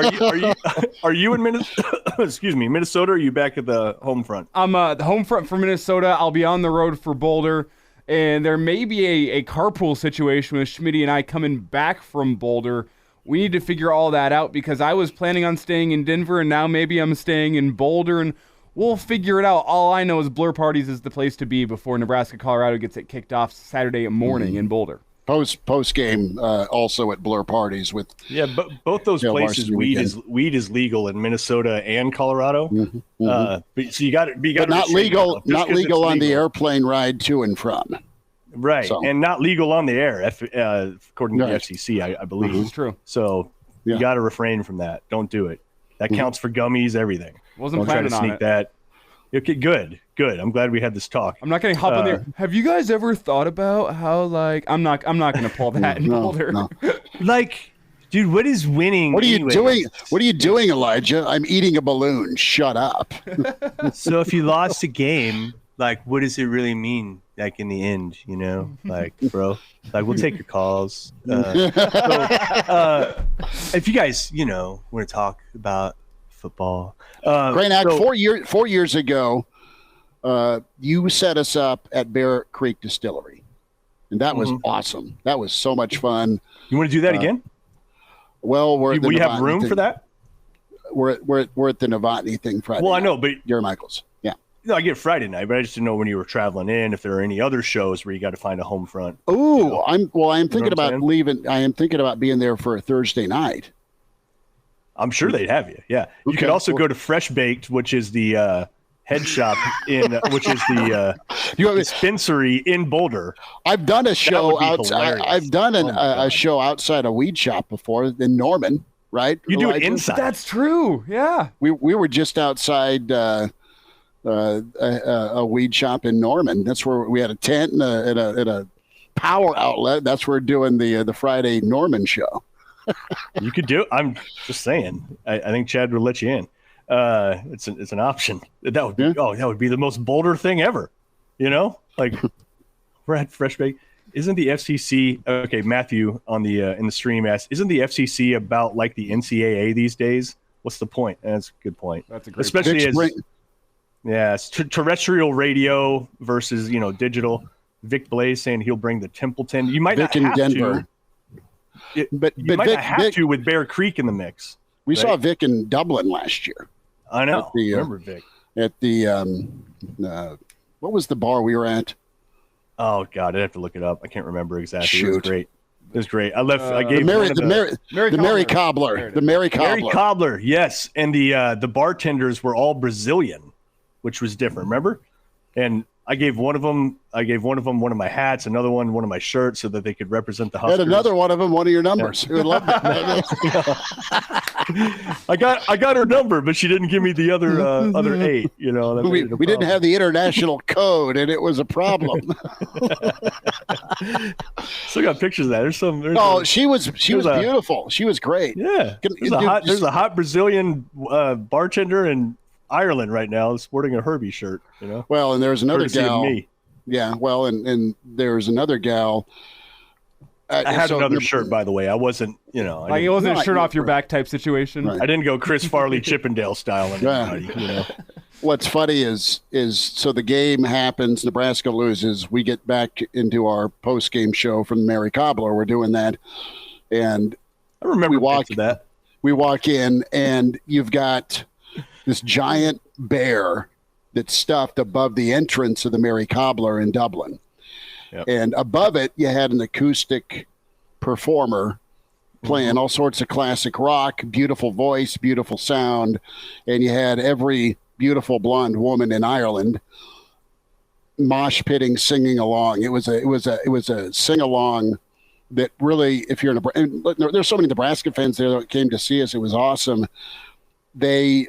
are you in Minnesota? Excuse me, Minnesota. Or are you back at the home front? I'm the home front for Minnesota. I'll be on the road for Boulder, and there may be a carpool situation with Schmidt and I coming back from Boulder. We need to figure all that out, because I was planning on staying in Denver, and now maybe I'm staying in Boulder, and we'll figure it out. All I know is Blur Parties is the place to be before Nebraska-Colorado gets it kicked off Saturday morning in Boulder. Post game also at Blur Parties with both those places. Weed is legal in Minnesota and Colorado. So you got to not legal on the airplane ride to and from. Right, and not legal on the air, according to the FCC, I believe. It's true. So you got to refrain from that. Don't do it. That counts for gummies, everything. Wasn't planning on it. That. Okay, good. I'm glad we had this talk. I'm not going to hop on there. Have you guys ever thought about how, I'm not going to pull that in Boulder. No. Dude, what is winning? What are you doing? What are you doing, Elijah? I'm eating a balloon. Shut up. So if you lost a game, what does it really mean? In the end, bro, we'll take your calls. If you guys, want to talk about football, Kraynak, 4 years ago, you set us up at Bear Creek Distillery, and that was awesome. That was so much fun. You want to do that again? Well, we have room for that. We're at the Novotny thing Friday. Well, I know, but Gary Michaels. Yeah. No, I get Friday night, but I just didn't know when you were traveling in if there are any other shows where you got to find a home front. Oh, I'm thinking about leaving. I am thinking about being there for a Thursday night. I'm sure they'd have you. Yeah. You could also go to Fresh Baked, which is the head shop which is the dispensary in Boulder. I've done a show outside. I've done a show outside a weed shop before in Norman, right? You do it inside. That's true. Yeah. We were just outside a weed shop in Norman. That's where we had a tent and a power outlet. That's where we're doing the Friday Norman show. You could do it. I'm just saying. I think Chad would let you in. It's an option. That would be that would be the most Boulder thing ever. Like we're at Fresh Bake. Isn't the FCC okay? Matthew on the in the stream asked, isn't the FCC about like the NCAA these days? What's the point? That's a good point. That's a great especially point. It's terrestrial radio versus digital. Vic Blaze saying he'll bring the Templeton. You might Vic not have in Denver. But you might not have to with Bear Creek in the mix. We saw Vic in Dublin last year. I know. Remember Vic at the what was the bar we were at? Oh God, I'd have to look it up. I can't remember exactly. Shoot. It was great. It was great. I left. I gave the Mary Cobbler. The Mary Cobbler. Yes, and the bartenders were all Brazilian, which was different. Remember? And I gave one of them one of my hats, another one of my shirts, so that they could represent the Huskers. And another one of them one of your numbers. We would love that. I got her number, but she didn't give me the other 8. We didn't have the international code, and it was a problem. Still got pictures of that. She was beautiful. She was great. Yeah, there's a hot Brazilian bartender in Ireland right now sporting a Herbie shirt, Well, and there's another gal. Me. Yeah, well, and there's another gal. I had another shirt, by the way. I wasn't, it wasn't a shirt off your back type situation. Right. I didn't go Chris Farley Chippendale style. What's funny is so the game happens, Nebraska loses. We get back into our post game show from Mary Cobbler. We're doing that, and I remember that. We walk in, and you've got this giant bear that's stuffed above the entrance of the Mary Cobbler in Dublin. Yep. And above it, you had an acoustic performer playing all sorts of classic rock, beautiful voice, beautiful sound. And you had every beautiful blonde woman in Ireland mosh pitting, singing along. It was a sing along that really, if you're there's so many Nebraska fans there that came to see us. It was awesome. They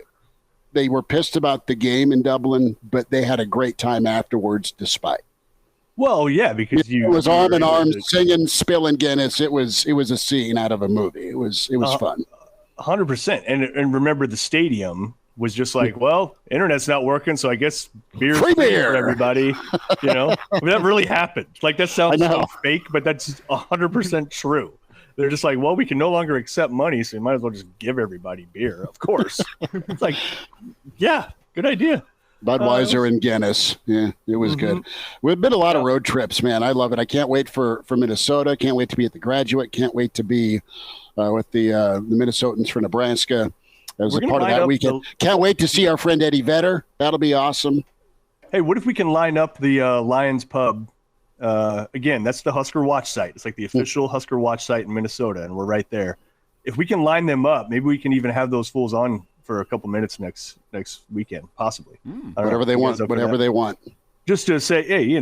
were pissed about the game in Dublin, but they had a great time afterwards despite. Well, yeah, because it was arm in arm singing, spilling Guinness. It was a scene out of a movie. It was fun. 100%. And remember, the stadium was just like, well, internet's not working, so I guess beer's free beer for everybody. That really happened. Like, that sounds so fake, but that's 100% true. They're just like, well, we can no longer accept money, so you might as well just give everybody beer. Of course. It's like, yeah, good idea. Budweiser and Guinness. Yeah, it was good. We've been a lot of road trips, man. I love it. I can't wait for Minnesota. Can't wait to be at the Graduate. Can't wait to be with the Minnesotans for Nebraska as a part of that weekend. Can't wait to see our friend Eddie Vedder. That'll be awesome. Hey, what if we can line up the Lions Pub? Again, that's the Husker Watch site. It's like the official Husker Watch site in Minnesota, and we're right there. If we can line them up, maybe we can even have those fools on for a couple minutes next weekend, possibly. Whatever they want. Whatever they want. Just to say, hey,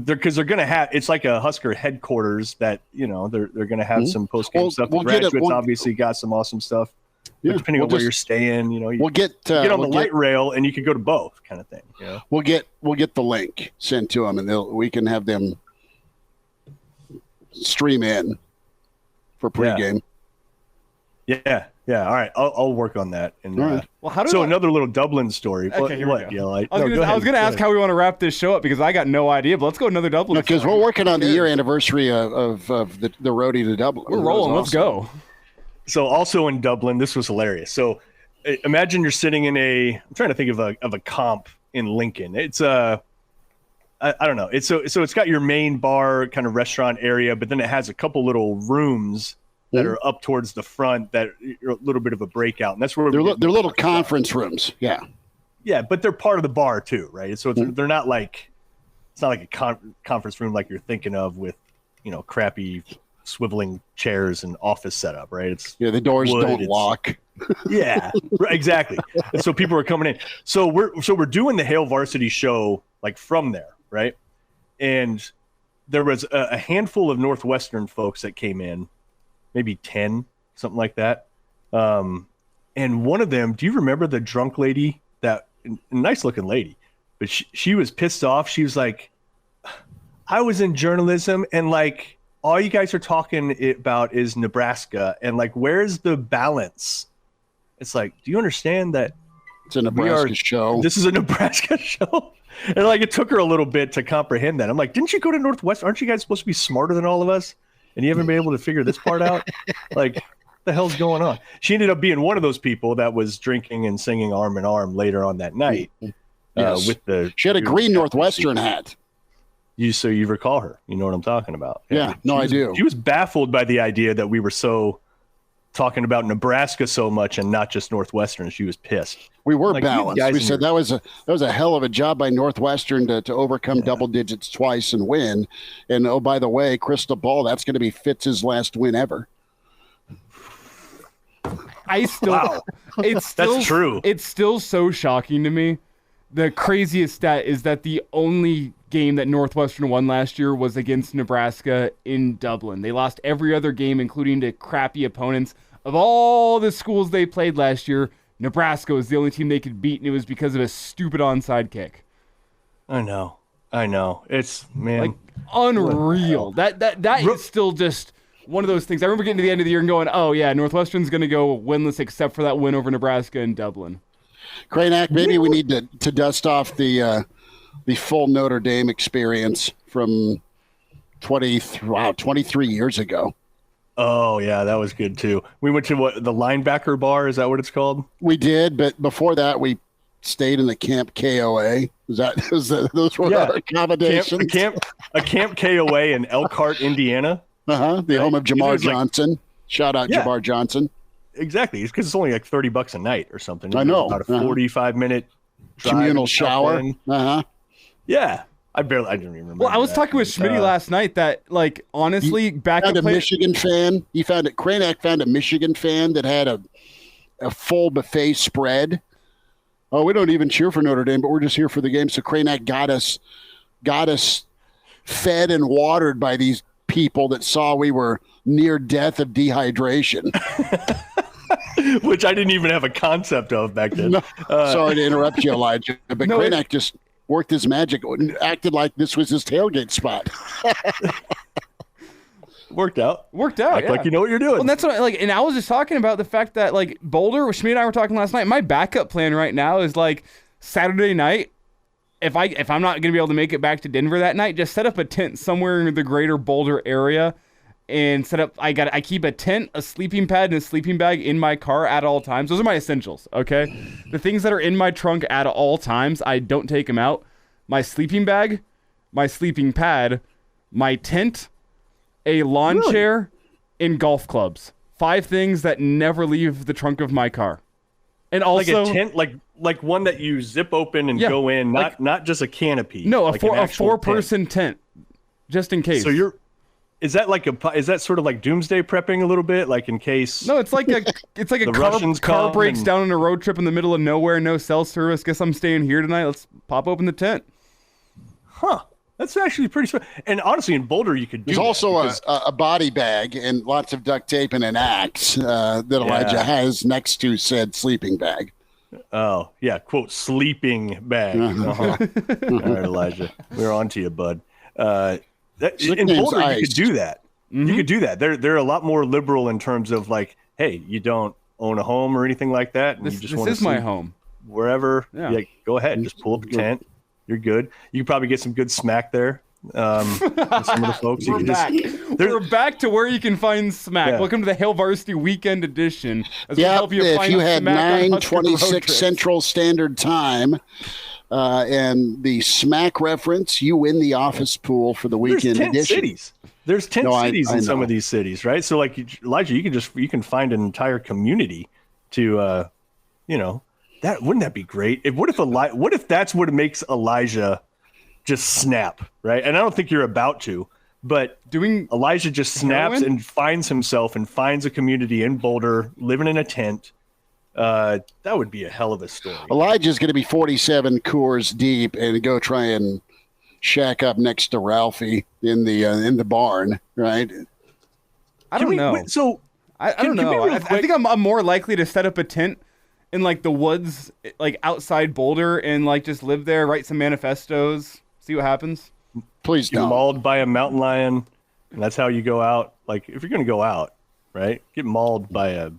because they're going to have, it's like a Husker headquarters that, they're going to have some post-game stuff. The Graduates obviously got some awesome stuff. Yeah, depending on where you're staying, we'll get on the light rail, and you could go to both, kind of thing. We'll get the link sent to them, and we can have them stream in for pregame. Yeah. All right, I'll work on that. And all right. Well, another little Dublin story. Okay, here we go. I was going to ask how we want to wrap this show up because I got no idea. But let's go another Dublin. Because we're working on the year anniversary of the roadie to Dublin. We're rolling. Awesome. Let's go. So also in Dublin, this was hilarious. So imagine you're sitting in I'm trying to think of a comp in Lincoln. It's I don't know. It's so it's got your main bar kind of restaurant area, but then it has a couple little rooms that are up towards the front that are a little bit of a breakout. And that's where they're little conference rooms. Yeah. Yeah, but they're part of the bar too, right? So they're not like, it's not like a conference room like you're thinking of with, crappy swiveling chairs and office setup, right? It's the doors don't lock. Yeah, exactly. And so people are coming in. So we're doing the Hail Varsity show like from there, right? And there was a handful of Northwestern folks that came in, maybe 10, something like that. And one of them, do you remember the drunk lady? That nice looking lady, but she was pissed off. She was like, I was in journalism and like all you guys are talking about is Nebraska and like where's the balance? It's like, do you understand that it's a Nebraska show? This is a Nebraska show. And like it took her a little bit to comprehend that. I'm like, didn't you go to Northwest? Aren't you guys supposed to be smarter than all of us? And you haven't been able to figure this part out? Like, the hell's going on? She ended up being one of those people that was drinking and singing arm in arm later on that night. Yes. She had a green Northwestern hat. So you recall her? You know what I'm talking about? Yeah, I do. She was baffled by the idea that we were so talking about Nebraska so much and not just Northwestern. She was pissed. We were balanced. We said that was a hell of a job by Northwestern to overcome double digits twice and win. And oh, by the way, crystal ball, that's going to be Fitz's last win ever. That's true. It's still so shocking to me. The craziest stat is that the only game that Northwestern won last year was against Nebraska in Dublin. They lost every other game, including to crappy opponents. Of all the schools they played last year, Nebraska was the only team they could beat, and it was because of a stupid onside kick. I know. It's, man, like unreal. That is still just one of those things. I remember getting to the end of the year and going, oh yeah, Northwestern's going to go winless except for that win over Nebraska in Dublin. Kraynak, maybe we need to dust off the full Notre Dame experience from 23 years ago. Oh yeah, that was good too. We went to the linebacker bar. Is that what it's called? We did, but before that, we stayed in the Camp KOA. Those were our accommodations? A camp KOA in Elkhart, Indiana. The home of Jamar Johnson. Shout out Jamar Johnson. Exactly. It's because it's only like $30 a night or something. I know. About a 45-minute communal shower. Yeah. I didn't even remember. Well, I was talking with Schmidt last night that, like, honestly, Michigan fan. Kraynak found a Michigan fan that had a full buffet spread. Oh, we don't even cheer for Notre Dame, but we're just here for the game. So Kraynak got us fed and watered by these people that saw we were near death of dehydration. Which I didn't even have a concept of back then. No, sorry to interrupt you, Elijah, but Kraynak just worked his magic and acted like this was his tailgate spot. Worked out. Act like you know what you're doing. Well, that's what and I was just talking about the fact that like Boulder, Schmidt and I were talking last night. My backup plan right now is like Saturday night. If I'm not going to be able to make it back to Denver that night, just set up a tent somewhere in the greater Boulder area and set up. I keep a tent, a sleeping pad, and a sleeping bag in my car at all times. Those are my essentials. Okay, the things that are in my trunk at all times, I don't take them out. My sleeping bag, my sleeping pad, my tent, a lawn chair, and golf clubs. 5 things that never leave the trunk of my car. And also like a tent, like one that you zip open and go in, not just a canopy. No, a 4-person tent, just in case. So is that sort of like doomsday prepping a little bit, like in case? No, it's like a car breaks down on a road trip in the middle of nowhere, no cell service. Guess I'm staying here tonight. Let's pop open the tent. Huh. That's actually pretty smart. And honestly, in Boulder, you could do. There's also a body bag and lots of duct tape and an axe that Elijah has next to said sleeping bag. Oh, yeah. Quote, sleeping bag. All right, Elijah. We're on to you, bud. In Boulder, you could do that. Mm-hmm. You could do that. They're a lot more liberal in terms of like, hey, you don't own a home or anything like that. And this you just want to is my home. Wherever. Yeah, go ahead. Just pull up a tent. You're good. You can probably get some good smack there. With some of the folks. We're back to where you can find smack. Yeah. Welcome to the Hail Varsity Weekend Edition. If you had 9:26 Central Standard Time and the smack reference, you win the office pool for the weekend edition. Cities. There's 10 cities in some of these cities, right? So like Elijah, you can find an entire community to, that wouldn't that be great? What if that's what makes Elijah just snap, right? And I don't think you're about to, but Elijah just snaps and finds himself and finds a community in Boulder, living in a tent. That would be a hell of a story. Elijah's going to be 47 Coors deep and go try and shack up next to Ralphie in the barn, right? I don't know. I don't know. I think I'm more likely to set up a tent in like the woods, like outside Boulder, and like just live there, write some manifestos, see what happens. Please don't. Get mauled by a mountain lion, and that's how you go out. Like if you're going to go out, right? Get mauled by a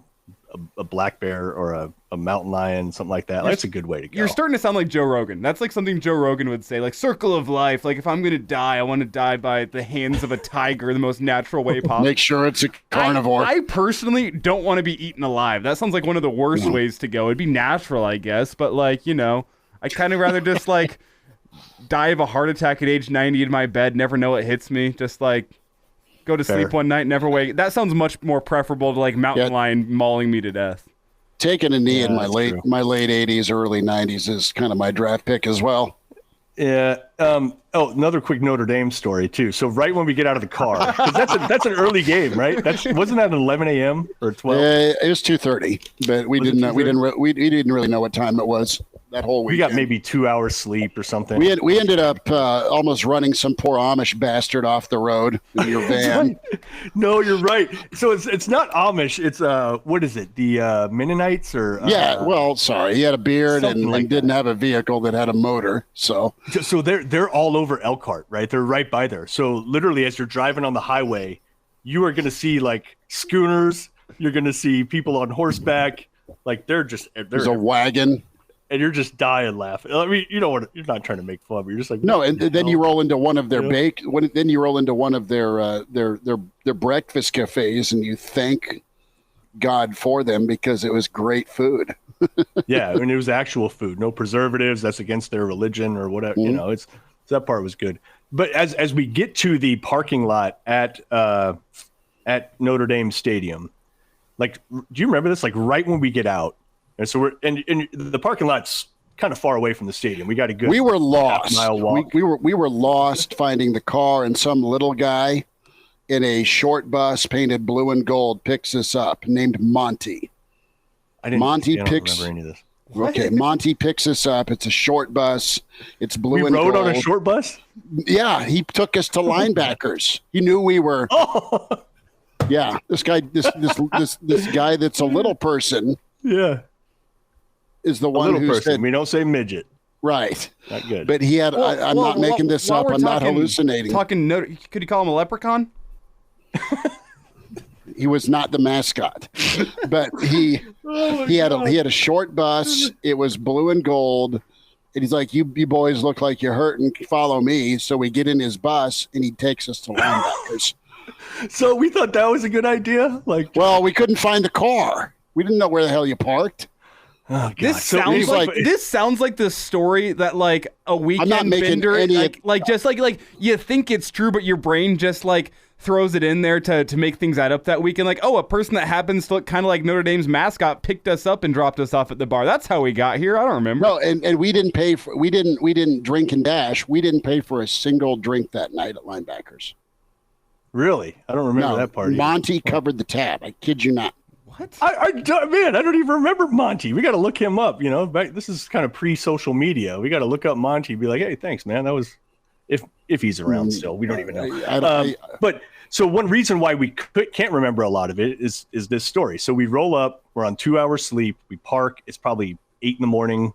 black bear or a mountain lion, something like that. That's a good way to go. You're starting to sound like Joe Rogan. That's like something Joe Rogan would say, like circle of life. Like if I'm going to die, I want to die by the hands of a tiger, the most natural way possible. Make sure it's a carnivore. I personally don't want to be eaten alive. That sounds like one of the worst ways to go. It'd be natural, I guess. But like, I kind of rather just like die of a heart attack at age 90 in my bed, never know it hits me. Just like go to sleep one night, never wake. That sounds much more preferable to like mountain lion mauling me to death. Taking a knee in my late 80s, early 90s is kind of my draft pick as well. Yeah. Another quick Notre Dame story too. So right when we get out of the car, 'cause that's an early game, right? Wasn't that 11 a.m. or 12? It was 2:30, but we didn't really know what time it was that whole weekend. We got maybe 2 hours sleep or something. We ended up almost running some poor Amish bastard off the road in your van. No, you're right. So it's not Amish. It's what is it? The Mennonites or sorry, he had a beard and didn't have a vehicle that had a motor. So they're all over Elkhart, right? They're right by there. So literally, as you're driving on the highway, you are going to see like schooners. You're going to see people on horseback. Like there's a wagon. And you're just dying laughing. I mean, you're not trying to make fun, but you're just like no. And then you roll into one of their then you roll into one of their breakfast cafes, and you thank God for them because it was great food. Yeah, I mean, it was actual food, no preservatives. That's against their religion or whatever. Mm-hmm. That part was good. But as we get to the parking lot at Notre Dame Stadium, like, do you remember this? Like right when we get out. And so and the parking lot's kind of far away from the stadium. We got a good. We were lost. Half-mile walk. We were lost finding the car, and some little guy in a short bus painted blue and gold picks us up, named Monty. I don't remember any of this. Okay, Monty picks us up. It's a short bus. It's blue and gold. We rode on a short bus? Yeah, he took us to linebackers. He knew we were. Oh. Yeah, this guy that's a little person. Yeah. Is the one who said, we don't say midget. Right. Not good. But he had, I'm not making this up. I'm not hallucinating. Could you call him a leprechaun? He was not the mascot, but he had a short bus. It was blue and gold. And he's like, you boys look like you're hurting. Follow me. So we get in his bus and he takes us to linebackers. So we thought that was a good idea. Well, we couldn't find the car. We didn't know where the hell you parked. Oh, this sounds like the story that like a weekend bender, like you think it's true, but your brain just like throws it in there to make things add up that weekend. Like, oh, a person that happens to look kind of like Notre Dame's mascot picked us up and dropped us off at the bar. That's how we got here. I don't remember. No, and we didn't pay for. We didn't drink and dash. We didn't pay for a single drink that night at linebackers. Really, I don't remember that part. Monty covered the tab. I kid you not. What? I don't even remember Monty. We got to look him up. This is kind of pre-social media. We got to look up Monty. Be like, hey, thanks, man. That was if he's around still. We don't even know. But so one reason why we can't remember a lot of it is this story. So we roll up. We're on 2 hours sleep. We park. It's probably 8 a.m,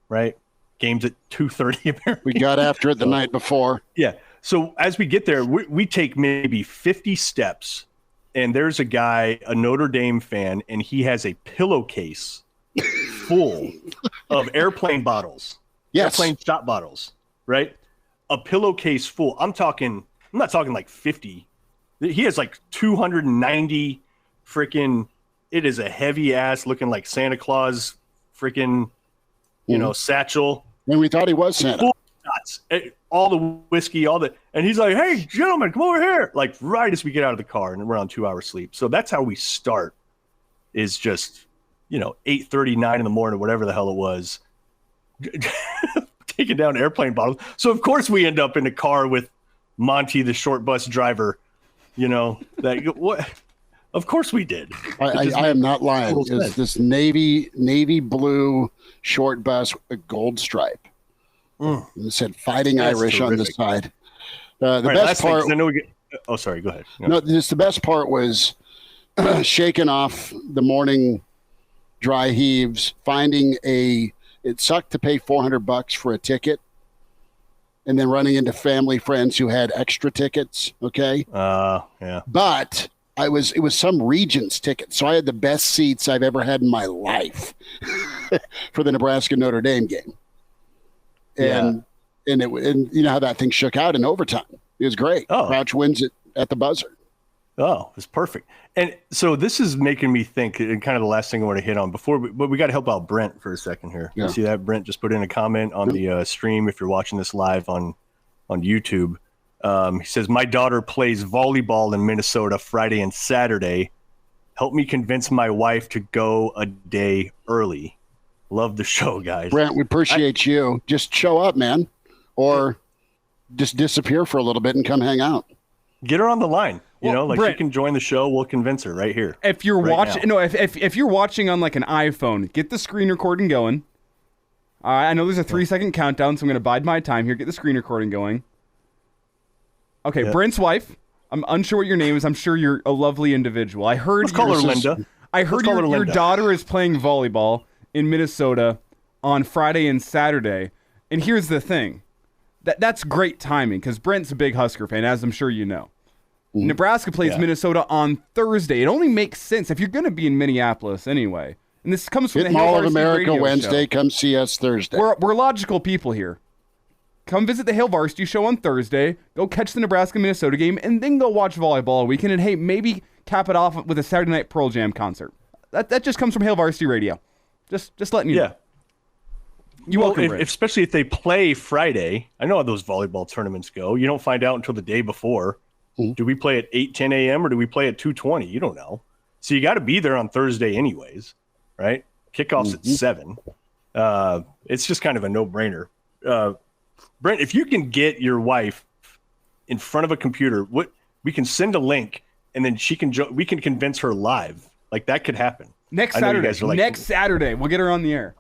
right? Game's at 2:30. Apparently. We got after it the night before. Yeah. So as we get there, we take maybe 50 steps. And there's a guy, a Notre Dame fan, and he has a pillowcase full of airplane bottles. Yes. Airplane shot bottles, right? A pillowcase full. I'm not talking like 50. He has like 290 freaking, it is a heavy ass looking like Santa Claus freaking, satchel. And we thought he was Santa. shots, all the whiskey, and he's like, "Hey, gentlemen, come over here!" Like right as we get out of the car, and we're on 2 hours sleep. So that's how we start. Is just 8:39 in the morning, whatever the hell it was, taking down airplane bottles. So of course we end up in a car with Monty, the short bus driver. That what? Of course we did. I am not lying. It's this navy blue short bus with a gold stripe. And it said "Fighting Irish" on the side. The best part. Sorry. Go ahead. No, the best part was shaking off the morning dry heaves, finding it sucked to pay $400 for a ticket, and then running into family friends who had extra tickets. Okay. Yeah. But it was some Regents ticket, so I had the best seats I've ever had in my life for the Nebraska Notre Dame game. And you know how that thing shook out in overtime. It was great. Crouch wins it at the buzzer. Oh, it's perfect. And so this is making me think, and kind of the last thing I want to hit on but we got to help out Brent for a second here. Yeah. You see that? Brent just put in a comment on the stream. If you're watching this live on YouTube, he says, "My daughter plays volleyball in Minnesota Friday and Saturday. Help me convince my wife to go a day early. Love the show, guys." Brent, we appreciate you. Just show up, man, or just disappear for a little bit and come hang out. Get her on the line. Brent, she can join the show. We'll convince her right here. If you're watching, if you're watching on like an iPhone, get the screen recording going. I know there's a 3-second countdown, so I'm going to bide my time here. Get the screen recording going. Okay, Brent's wife. I'm unsure what your name is. I'm sure you're a lovely individual. I heard. Let's call her Linda. I heard your daughter is playing volleyball in Minnesota on Friday and Saturday. And here's the thing. That's great timing because Brent's a big Husker fan, as I'm sure you know. Nebraska plays Minnesota on Thursday. It only makes sense if you're going to be in Minneapolis anyway. And this comes from the Hail Varsity Radio America Wednesday. Show. Come see us Thursday. We're logical people here. Come visit the Hail Varsity show on Thursday. Go catch the Nebraska-Minnesota game, and then go watch volleyball weekend. And hey, maybe cap it off with a Saturday night Pearl Jam concert. That just comes from Hail Varsity Radio. Just letting you know. Especially if they play Friday. I know how those volleyball tournaments go. You don't find out until the day before. Do we play at 8:10 a.m. or do we play at 2:20? You don't know. So you got to be there on Thursday anyways, right? Kickoff's at 7. It's just kind of a no-brainer. Brent, if you can get your wife in front of a computer, we can send a link and then we can convince her live. Like that could happen. Next Saturday, we'll get her on the air.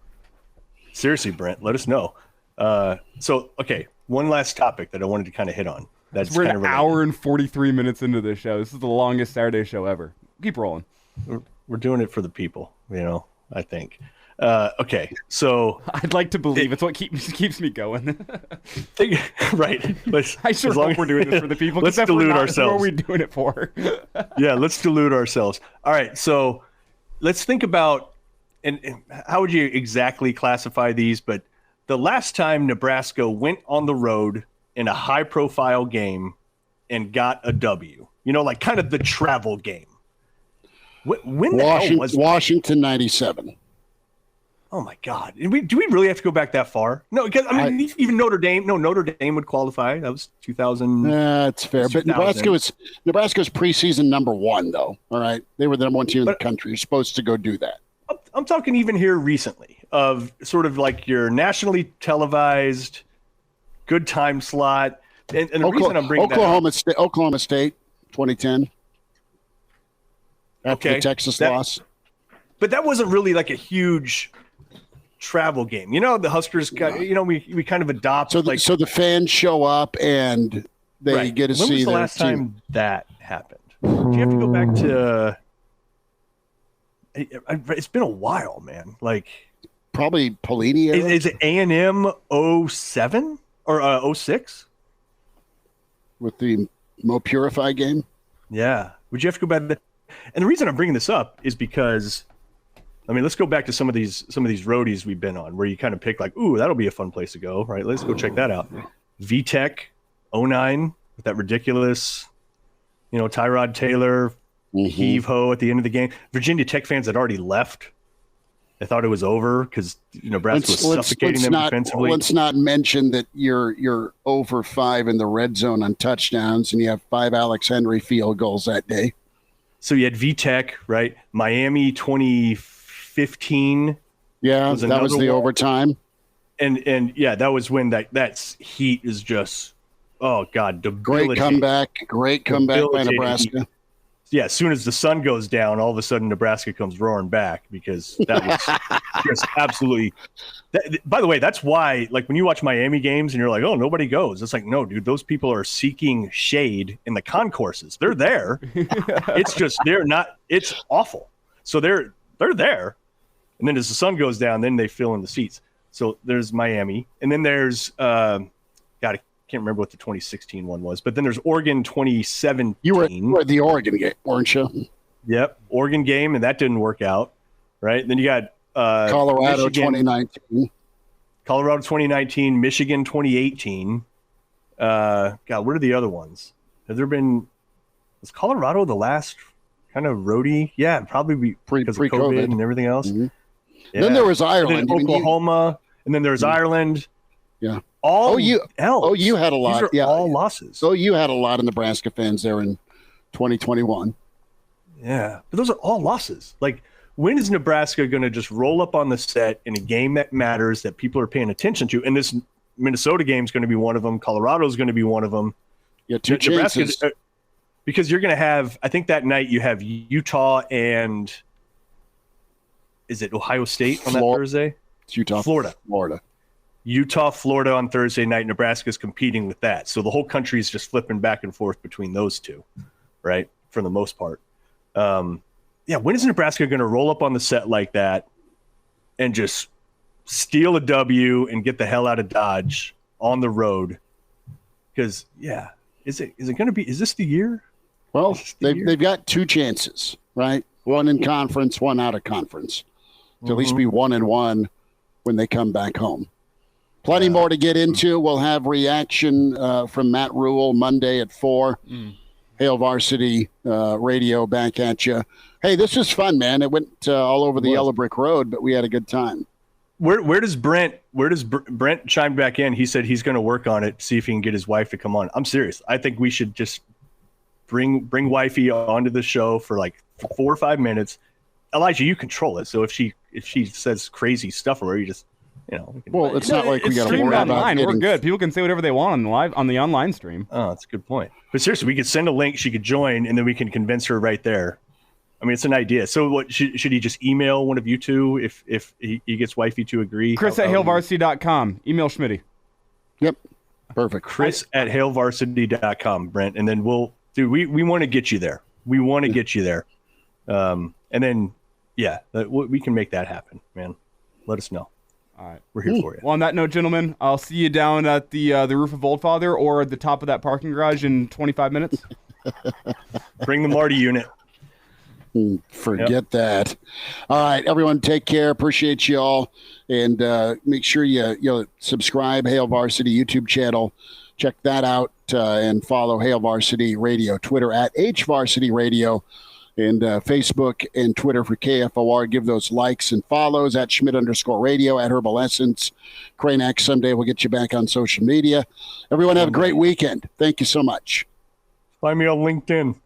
Seriously, Brent, let us know. Okay, one last topic that I wanted to kind of hit on. We're an hour and 43 minutes into this show. This is the longest Saturday show ever. Keep rolling. We're doing it for the people, I think. Okay, so I'd like to believe it's what keeps me going. Right. I sure hope we're doing this for the people. Let's delude ourselves. What are we doing it for? Yeah, let's delude ourselves. All right, so let's think about, and how would you exactly classify these? But the last time Nebraska went on the road in a high-profile game and got a W, like kind of the travel game. When the hell was Washington 97? Oh my God! Do we really have to go back that far? No, because even Notre Dame. No, Notre Dame would qualify. That was 2000. That's fair, but Nebraska's preseason number 1, though. All right, they were the number 1 team in the country. You're supposed to go do that. I'm talking even here recently of sort of like your nationally televised, good time slot, and the reason I'm bringing Oklahoma State, 2010. After the Texas loss. But that wasn't really like a huge travel game. The Huskers got, we kind of adopt. So the fans show up and they get to see their team. When was the last time that happened? Do you have to go back to it's been a while, man. Like probably Pelini era. Is it A&M 07 or 06? With the Mo Purify game? Yeah. Would you have to go back to that? And the reason I'm bringing this up is because, let's go back to some of these roadies we've been on where you kind of pick like, ooh, that'll be a fun place to go, right? Let's go check that out. VTech 09 with that ridiculous, Tyrod Taylor heave ho at the end of the game. Virginia Tech fans had already left They thought it was over because Nebraska was suffocating them defensively. Let's not mention that you're over 5 in the red zone on touchdowns, and you have 5 Alex Henry field goals that day. So you had VTech, right? Miami 2015. Yeah, that was the overtime. And yeah, that was when that heat is just, oh God, great comeback by Nebraska. Yeah, as soon as the sun goes down, all of a sudden Nebraska comes roaring back because that was just absolutely. By the way, that's why, like, when you watch Miami games and you're like, oh, nobody goes. It's like, no, dude, those people are seeking shade in the concourses. They're there. It's just they're not. It's awful. So they're there, and then as the sun goes down, then they fill in the seats. So there's Miami, and then there's God, I can't remember what the 2016 one was, but then there's Oregon 2017. You were at the Oregon game, weren't you? Yep, Oregon game, and that didn't work out, right? Then you got Colorado Michigan, 2019. Colorado 2019, Michigan 2018. God, what are the other ones? Was Colorado the last kind of roadie? Yeah, probably because of COVID and everything else. Mm-hmm. Yeah. Then there was Ireland, and Oklahoma, and then there's Ireland. Yeah. You had a lot. These are all losses. You had a lot of Nebraska fans there in 2021. Yeah, but those are all losses. Like, when is Nebraska going to just roll up on the set in a game that matters, that people are paying attention to? And this Minnesota game is going to be one of them. Colorado is going to be one of them. Yeah, two chances. Because you're going to have, I think that night you have Utah and, is it Ohio State on that Thursday? It's Utah. Florida. Utah, Florida on Thursday night. Nebraska's competing with that. So the whole country is just flipping back and forth between those two, right? For the most part. Yeah, when is Nebraska going to roll up on the set like that and just steal a W and get the hell out of Dodge on the road? Because, yeah, is it going to be – is this the year? Well, they've got 2 chances, right? One in conference, one out of conference. To at least be 1-1 when they come back home. Plenty more to get into. We'll have reaction from Matt Rule Monday at 4. Hail Varsity Radio back at you. Hey, this is fun, man. It went all over the Yellow Brick Road, but we had a good time. Where does Brent chime back in? He said he's going to work on it, see if he can get his wife to come on. I'm serious. I think we should just bring wifey onto the show for like 4 or 5 minutes. Elijah, you control it. So if she says crazy stuff, or you just well, it's not like we got to worry about online. We're good. People can say whatever they want on the online stream. Oh, that's a good point. But seriously, we could send a link. She could join, and then we can convince her right there. I mean, it's an idea. So what should he just email one of you two if he gets wifey to agree? Chris at hailvarsity.com. Email Schmidt. Yep. Perfect. Chris at hailvarsity.com, Brent. And then we want to get you there. We want to get you there. And then, yeah, we can make that happen, man. Let us know. All right. We're here for you. Well, on that note, gentlemen, I'll see you down at the roof of Oldfather or at the top of that parking garage in 25 minutes. Bring the Marty unit. Forget that. All right, everyone, take care. Appreciate you all. And make sure you subscribe, Hail Varsity YouTube channel. Check that out and follow Hail Varsity Radio, Twitter at HVarsity Radio, and Facebook and Twitter for KFOR. Give those likes and follows at Schmidt_radio, at Herbel Essence. Kraynak, someday we'll get you back on social media. Everyone have a great weekend. Thank you so much. Find me on LinkedIn.